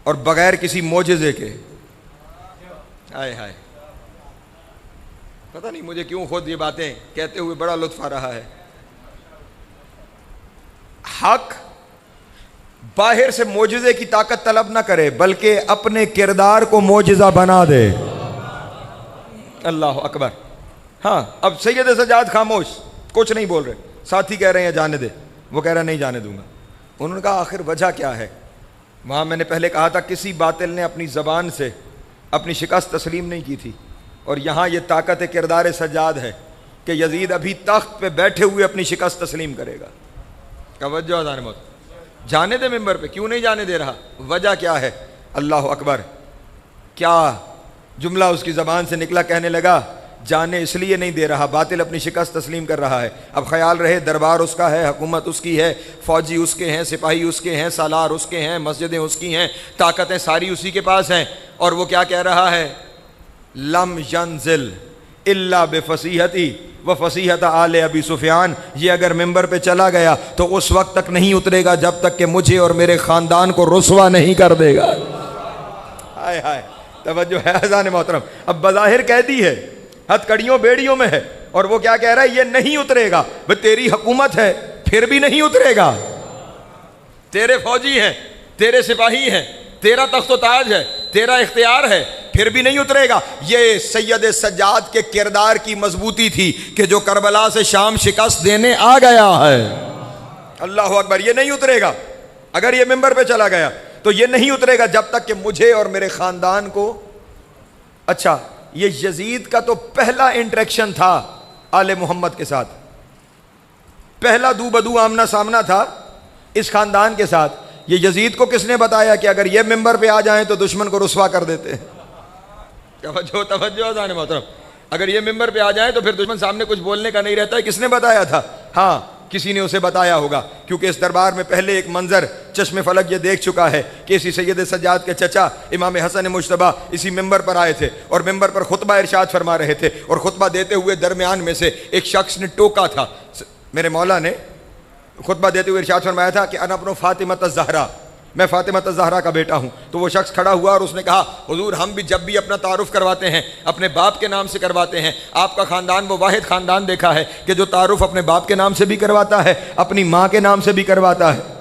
اور بغیر کسی معجزے کے۔ ہائے ہائے، پتہ نہیں مجھے کیوں خود یہ باتیں کہتے ہوئے بڑا لطف آ رہا ہے۔ حق باہر سے معجزے کی طاقت طلب نہ کرے بلکہ اپنے کردار کو معجزہ بنا دے۔ اللہ اکبر، ہاں۔ اب سید سجاد خاموش، کچھ نہیں بول رہے، ساتھی کہہ رہے ہیں جانے دے، وہ کہہ رہا نہیں جانے دوں گا۔ انہوں نے کہا آخر وجہ کیا ہے؟ وہاں میں نے پہلے کہا تھا کسی باطل نے اپنی زبان سے اپنی شکست تسلیم نہیں کی تھی، اور یہاں یہ طاقت کردار سجاد ہے کہ یزید ابھی تخت پہ بیٹھے ہوئے اپنی شکست تسلیم کرے گا۔ توجہ اذان موت، جانے دے ممبر پہ، کیوں نہیں جانے دے رہا؟ وجہ کیا ہے؟ اللہ اکبر، کیا جملہ اس کی زبان سے نکلا؟ کہنے لگا جانے اس لیے نہیں دے رہا، باطل اپنی شکست تسلیم کر رہا ہے۔ اب خیال رہے دربار اس کا ہے، حکومت اس کی ہے، فوجی اس کے ہیں، سپاہی اس کے ہیں، سالار اس کے ہیں، مسجدیں اس کی ہیں، طاقتیں ساری اسی کے پاس ہیں، اور وہ کیا کہہ رہا ہے؟ لم ینزل الا بفصیحتی وفصیحت آل ابی سفیان، یہ اگر ممبر پہ چلا گیا تو اس وقت تک نہیں اترے گا جب تک کہ مجھے اور میرے خاندان کو رسوا نہیں کر دے گا۔ ہائے ہائے، توجہ ہے اذان محترم، اب بظاہر قیدی ہے، ہتھ کڑیوں بیڑیوں میں ہے، اور وہ کیا کہہ رہا ہے؟ یہ نہیں اترے گا۔ بھئی تیری حکومت ہے پھر بھی نہیں اترے گا، تیرے فوجی ہیں، تیرے سپاہی ہیں، تیرا تخت و تاج ہے، تیرا اختیار ہے، پھر بھی نہیں اترے گا۔ یہ سید سجاد کے کردار کی مضبوطی تھی کہ جو کربلا سے شام شکست دینے آ گیا ہے۔ اللہ اکبر، یہ نہیں اترے گا، اگر یہ ممبر پہ چلا گیا تو یہ نہیں اترے گا جب تک کہ مجھے اور میرے خاندان کو۔ اچھا، یہ یزید کا تو پہلا انٹریکشن تھا آل محمد کے ساتھ، پہلا دو بدو آمنا سامنا تھا اس خاندان کے ساتھ۔ یہ یزید کو کس نے بتایا کہ اگر یہ ممبر پہ آ جائیں تو دشمن کو رسوا کر دیتے ہیں؟ توجہ اذان محترم، اگر یہ ممبر پہ آ جائیں تو پھر دشمن سامنے کچھ بولنے کا نہیں رہتا ہے۔ کس نے بتایا تھا؟ ہاں، کسی نے اسے بتایا ہوگا، کیونکہ اس دربار میں پہلے ایک منظر چشم فلک یہ دیکھ چکا ہے کہ اسی سید سجاد کے چچا امام حسن مجتبیٰ اسی ممبر پر آئے تھے اور ممبر پر خطبہ ارشاد فرما رہے تھے، اور خطبہ دیتے ہوئے درمیان میں سے ایک شخص نے ٹوکا تھا۔ میرے مولا نے خطبہ دیتے ہوئے ارشاد فرمایا تھا کہ انا ابن فاطمہ الزہرا، میں فاطمہ الزہرا کا بیٹا ہوں۔ تو وہ شخص کھڑا ہوا اور اس نے کہا حضور ہم بھی جب بھی اپنا تعارف کرواتے ہیں اپنے باپ کے نام سے کرواتے ہیں، آپ کا خاندان وہ واحد خاندان دیکھا ہے کہ جو تعارف اپنے باپ کے نام سے بھی کرواتا ہے، اپنی ماں کے نام سے بھی کرواتا ہے۔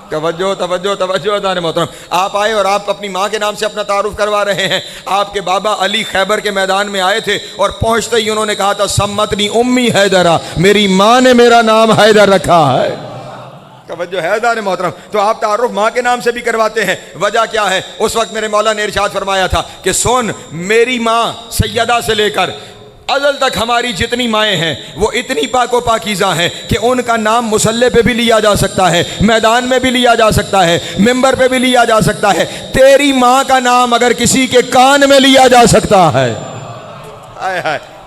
توجہ توجہ توجہ اذان محترم، آپ آئے اور آپ اپنی ماں کے نام سے اپنا تعارف کروا رہے ہیں۔ آپ کے بابا علی خیبر کے میدان میں آئے تھے اور پہنچتے ہی انہوں نے کہا تھا سمتنی امی حیدرہ، میری ماں نے میرا نام حیدر رکھا ہے۔ توجہ ہے اذان محترم، تو آپ تعارف ماں کے نام سے بھی کرواتے ہیں۔ وجہ کیا ہے؟ اس وقت میرے مولا نے ارشاد فرمایا تھا کہ سن، میری ماں سیدہ سے لے کر ازل تک ہماری جتنی مائیں ہیں وہ اتنی پاک و پاکیزہ ہیں کہ ان کا نام مصلی پہ بھی لیا جا سکتا ہے، میدان میں بھی لیا جا سکتا ہے، ممبر پہ بھی لیا جا سکتا ہے۔ تیری ماں کا نام اگر کسی کے کان میں لیا جا سکتا ہے، ہائے ہائے،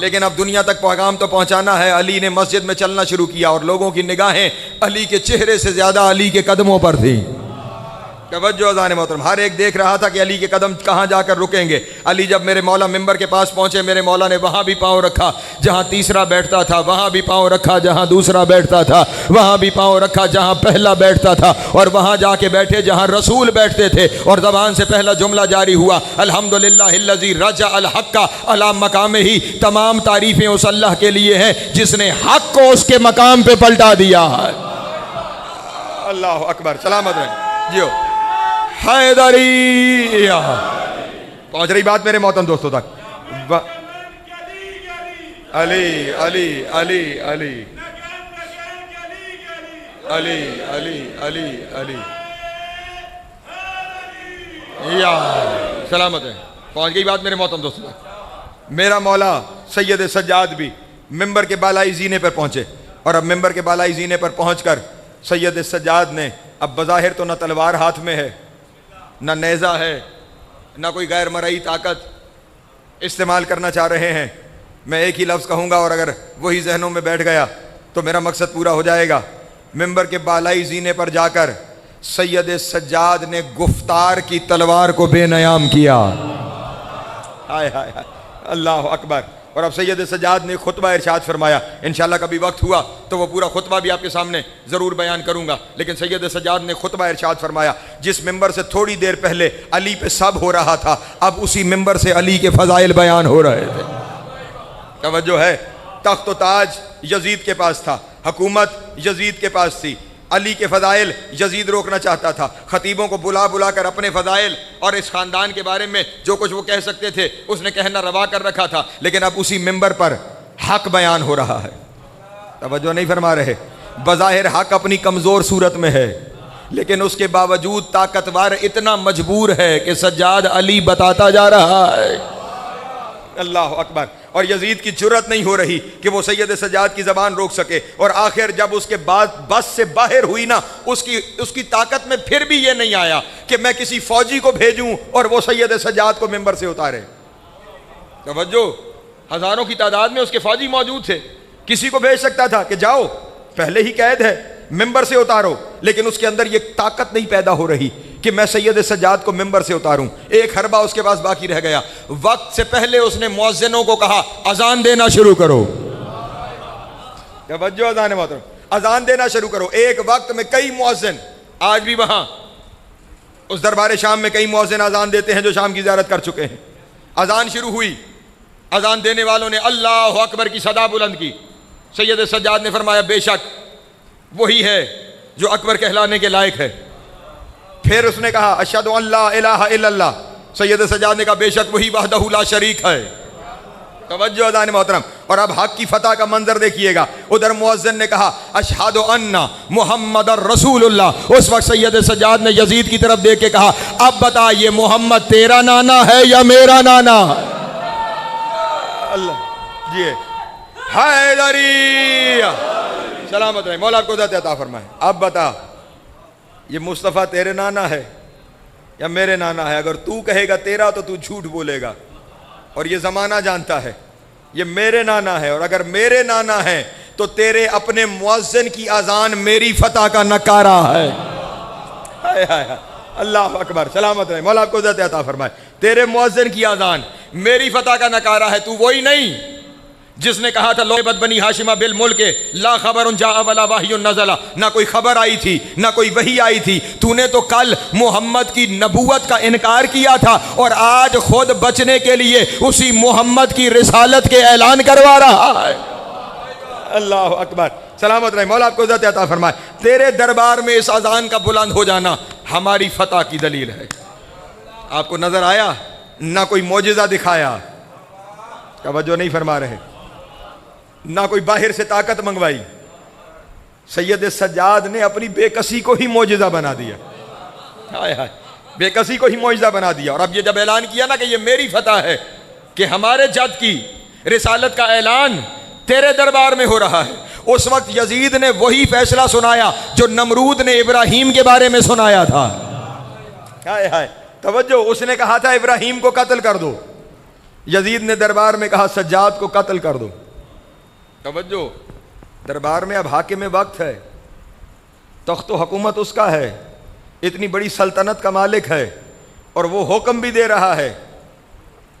لیکن اب دنیا تک پیغام تو پہنچانا ہے۔ علی نے مسجد میں چلنا شروع کیا اور لوگوں کی نگاہیں علی کے چہرے سے زیادہ علی کے قدموں پر تھیں۔ توجہ اذان محترم، ہر ایک دیکھ رہا تھا کہ علی کے قدم کہاں جا کر رکیں گے۔ علی جب میرے مولا ممبر کے پاس پہنچے، میرے مولا نے وہاں بھی پاؤں رکھا جہاں تیسرا بیٹھتا تھا، وہاں بھی پاؤں رکھا جہاں دوسرا بیٹھتا تھا، وہاں بھی پاؤں رکھا جہاں پہلا بیٹھتا تھا، اور وہاں جا کے بیٹھے جہاں رسول بیٹھتے تھے، اور زبان سے پہلا جملہ جاری ہوا، الحمدللہ الذی رجع الحق علی مقامہ۔ تمام تعریفیں اس اللہ کے لیے ہیں جس نے حق کو اس کے مقام پہ پلٹا دیا۔ اللہ اکبر، سلامت رہیں جیو حیدری۔ پہنچ رہی بات میرے محترم دوستوں تک۔ علی علی علی علی علی علی علی علی یا سلامت ہے۔ پہنچ گئی بات میرے محترم دوستوں تک۔ میرا مولا سید سجاد بھی ممبر کے بالائی زینے پر پہنچے، اور اب ممبر کے بالائی زینے پر پہنچ کر سید سجاد نے اب بظاہر تو نہ تلوار ہاتھ میں ہے، نہ نیزہ ہے، نہ کوئی غیر مرئی طاقت استعمال کرنا چاہ رہے ہیں۔ میں ایک ہی لفظ کہوں گا اور اگر وہی ذہنوں میں بیٹھ گیا تو میرا مقصد پورا ہو جائے گا۔ ممبر کے بالائی زینے پر جا کر سید سجاد نے گفتار کی تلوار کو بے نیام کیا۔ ہائے ہائے ہائے، اللہ اکبر۔ اور اب سید سجاد نے خطبہ ارشاد فرمایا، انشاءاللہ کبھی وقت ہوا تو وہ پورا خطبہ بھی آپ کے سامنے ضرور بیان کروں گا، لیکن سید سجاد نے خطبہ ارشاد فرمایا جس ممبر سے تھوڑی دیر پہلے علی پہ سب ہو رہا تھا، اب اسی ممبر سے علی کے فضائل بیان ہو رہے تھے۔ توجہ ہے، تخت و تاج یزید کے پاس تھا، حکومت یزید کے پاس تھی، علی کے فضائل یزید روکنا چاہتا تھا، خطیبوں کو بلا بلا کر اپنے فضائل اور اس خاندان کے بارے میں جو کچھ وہ کہہ سکتے تھے اس نے کہنا روا کر رکھا تھا، لیکن اب اسی ممبر پر حق بیان ہو رہا ہے۔ توجہ نہیں فرما رہے؟ بظاہر حق اپنی کمزور صورت میں ہے، لیکن اس کے باوجود طاقتور اتنا مجبور ہے کہ سجاد علی بتاتا جا رہا ہے۔ اللہ اکبر۔ اور یزید کی جرت نہیں ہو رہی کہ وہ سید سجاد کی زبان روک سکے، اور آخر جب اس کے بعد بس سے باہر ہوئی نا، اس کی طاقت میں پھر بھی یہ نہیں آیا کہ میں کسی فوجی کو بھیجوں اور وہ سید سجاد کو ممبر سے اتارے۔ توجہ، ہزاروں کی تعداد میں اس کے فوجی موجود تھے، کسی کو بھیج سکتا تھا کہ جاؤ، پہلے ہی قید ہے، ممبر سے اتارو، لیکن اس کے اندر یہ طاقت نہیں پیدا ہو رہی کہ میں سید سجاد کو ممبر سے اتاروں۔ ایک حربہ اس کے پاس باقی رہ گیا۔ وقت سے پہلے اس نے مؤذنوں کو کہا اذان دینا شروع کرو۔ توجہ اذان محترم، اذان دینا شروع کرو۔ ایک وقت میں کئی مؤذن، آج بھی وہاں اس دربار شام میں کئی مؤذن اذان دیتے ہیں جو شام کی زیارت کر چکے ہیں۔ اذان شروع ہوئی، اذان دینے والوں نے اللہ اکبر کی صدا بلند کی۔ سید سجاد نے فرمایا بے شک وہی ہے جو اکبر کہلانے کے لائق ہے۔ پھر اس نے کہا اشہد ان لا الہ الا اللہ۔ سید سجاد نے کہا بے شک وہی وحدہ لا شریک ہے۔ توجہ اذان محترم۔ اور اب حق کی فتح کا منظر دیکھیے گا۔ ادھر مؤذن نے کہا اشہد ان محمد رسول اللہ۔ اس وقت سید سجاد نے یزید کی طرف دیکھ کے کہا اب بتا یہ محمد تیرا نانا ہے یا میرا نانا؟ اللہ جی حیدری، سلامت رہے، مولا آپ کو ذات عطا فرمائے۔ اب بتا یہ مصطفیٰ تیرے نانا ہے یا میرے نانا ہے؟ اگر تو کہے گا تیرا تو تو جھوٹ بولے گا، اور یہ زمانہ جانتا ہے یہ میرے نانا ہے، اور اگر میرے نانا ہے تو تیرے اپنے مؤذن کی اذان میری فتح کا نکارہ ہے۔ ہائے ہائے ہائے، اللہ اکبر، سلامت رہے، مولا آپ کو ذات عطا فرمائے۔ تیرے مؤذن کی اذان میری فتح کا نکارہ ہے۔ تو وہی نہیں جس نے کہا تھا لوبت بنی ہاشمہ بالملک لا خبر جاء ولا وحی نزل، نہ کوئی خبر آئی تھی نہ کوئی وحی آئی تھی۔ تو نے تو کل محمد کی نبوت کا انکار کیا تھا، اور آج خود بچنے کے لیے اسی محمد کی رسالت کے اعلان کروا رہا ہے۔ اللہ اکبر، سلامت رہے، مولا آپ کو عزت عطا فرمائے۔ تیرے دربار میں اس اذان کا بلند ہو جانا ہماری فتح کی دلیل ہے۔ آپ کو نظر آیا؟ نہ کوئی معجزہ دکھایا، توجہ نہیں فرما رہے، نہ کوئی باہر سے طاقت منگوائی، سید سجاد نے اپنی بے کسی کو ہی معجزہ بنا دیا۔ ہائے ہائے، بے کسی کو ہی معجزہ بنا دیا۔ اور اب یہ جب اعلان کیا نا کہ یہ میری فتح ہے، کہ ہمارے جد کی رسالت کا اعلان تیرے دربار میں ہو رہا ہے، اس وقت یزید نے وہی فیصلہ سنایا جو نمرود نے ابراہیم کے بارے میں سنایا تھا۔ ہائے ہائے، توجہ، اس نے کہا تھا ابراہیم کو قتل کر دو، یزید نے دربار میں کہا سجاد کو قتل کر دو. توجہ، دربار میں اب حاکم وقت ہے، تخت و حکومت اس کا ہے، اتنی بڑی سلطنت کا مالک ہے، اور وہ حکم بھی دے رہا ہے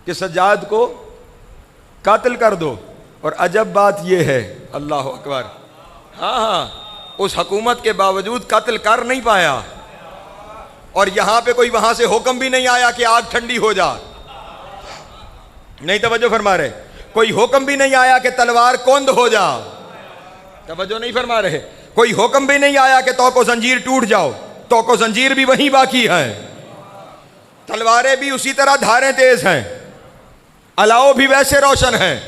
کہ سجاد کو قتل کر دو. اور عجب بات یہ ہے، اللہ اکبر، ہاں اس حکومت کے باوجود قتل کر نہیں پایا. اور یہاں پہ کوئی وہاں سے حکم بھی نہیں آیا کہ آگ ٹھنڈی ہو جا. نہیں توجہ فرما رہے. کوئی حکم بھی نہیں آیا کہ تلوار کند ہو جا. توجہ نہیں فرما رہے. کوئی حکم بھی نہیں آیا کہ توق و زنجیر ٹوٹ جاؤ. توق و زنجیر بھی وہیں باقی ہے، تلواریں بھی اسی طرح دھاریں تیز ہیں، الاؤ بھی ویسے روشن ہیں،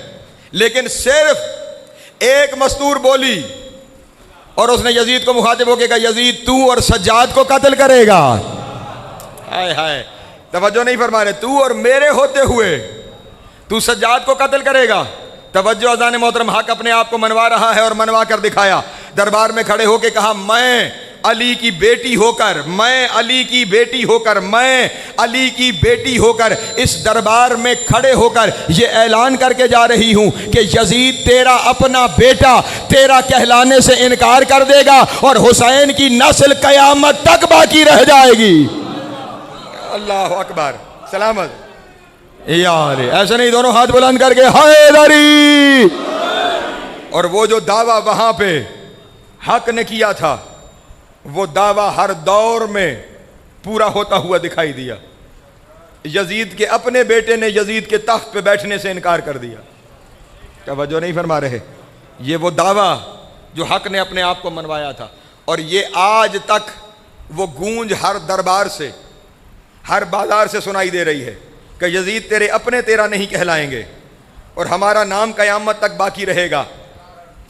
لیکن صرف ایک مستور بولی اور اس نے یزید کو مخاطب ہو کے کہا یزید تو اور سجاد کو قتل کرے گا. ہائے ہائے، توجہ نہیں فرما رہے. تو اور میرے ہوتے ہوئے تو سجاد کو قتل کرے گا. توجہ اذان محترم، حق اپنے آپ کو منوا رہا ہے اور منوا کر دکھایا. دربار میں کھڑے ہو کے کہا میں علی کی بیٹی ہو کر، میں علی کی بیٹی ہو کر، میں علی کی بیٹی ہو کر اس دربار میں کھڑے ہو کر یہ اعلان کر کے جا رہی ہوں کہ یزید تیرا اپنا بیٹا تیرا کہلانے سے انکار کر دے گا اور حسین کی نسل قیامت تک باقی رہ جائے گی. اللہ اکبر، سلامت. یار ایسے نہیں، دونوں ہاتھ بلند کر کے حیدری. اور وہ جو دعویٰ وہاں پہ حق نے کیا تھا، وہ دعویٰ ہر دور میں پورا ہوتا ہوا دکھائی دیا. یزید کے اپنے بیٹے نے یزید کے تخت پہ بیٹھنے سے انکار کر دیا. توجہ نہیں فرما رہے. یہ وہ دعویٰ جو حق نے اپنے آپ کو منوایا تھا، اور یہ آج تک وہ گونج ہر دربار سے، ہر بازار سے سنائی دے رہی ہے کہ یزید تیرے اپنے تیرا نہیں کہلائیں گے اور ہمارا نام قیامت تک باقی رہے گا.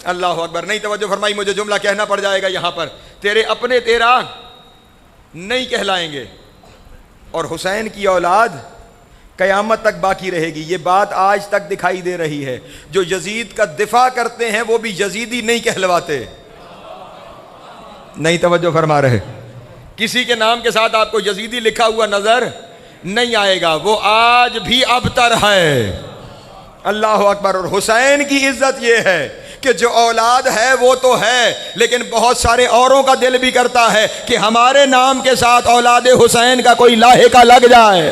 اللہ اکبر. نہیں توجہ فرمائی، مجھے جملہ کہنا پڑ جائے گا یہاں پر. تیرے اپنے تیرا نہیں کہلائیں گے اور حسین کی اولاد قیامت تک باقی رہے گی. یہ بات آج تک دکھائی دے رہی ہے. جو یزید کا دفاع کرتے ہیں وہ بھی یزیدی نہیں کہلواتے. نہیں توجہ فرما رہے. کسی کے نام کے ساتھ آپ کو یزیدی لکھا ہوا نظر نہیں آئے گا، وہ آج بھی ابتر ہے. اللہ اکبر. اور حسین کی عزت یہ ہے کہ جو اولاد ہے وہ تو ہے، لیکن بہت سارے اوروں کا دل بھی کرتا ہے کہ ہمارے نام کے ساتھ اولاد حسین کا کوئی لاحقہ لگ جائے.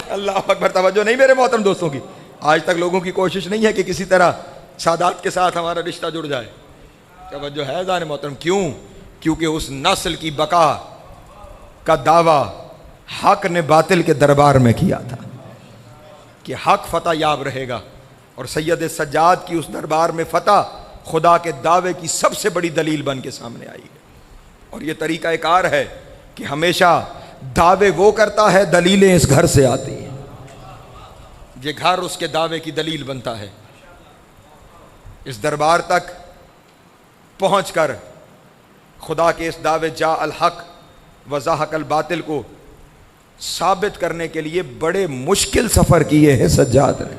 اللہ اکبر. توجہ نہیں میرے محترم دوستوں کی. آج تک لوگوں کی کوشش نہیں ہے کہ کسی طرح سادات کے ساتھ ہمارا رشتہ جڑ جائے. توجہ ہے ذان محترم. کیوں؟ کیونکہ اس نسل کی بقا کا دعویٰ حق نے باطل کے دربار میں کیا تھا کہ حق فتح یاب رہے گا، اور سید سجاد کی اس دربار میں فتح خدا کے دعوے کی سب سے بڑی دلیل بن کے سامنے آئی ہے. اور یہ طریقہ کار ہے کہ ہمیشہ دعوے وہ کرتا ہے، دلیلیں اس گھر سے آتی ہیں. یہ گھر اس کے دعوے کی دلیل بنتا ہے. اس دربار تک پہنچ کر خدا کے اس دعوے جا الحق و زاحق الباطل کو ثابت کرنے کے لیے بڑے مشکل سفر کیے ہیں سجاد نے.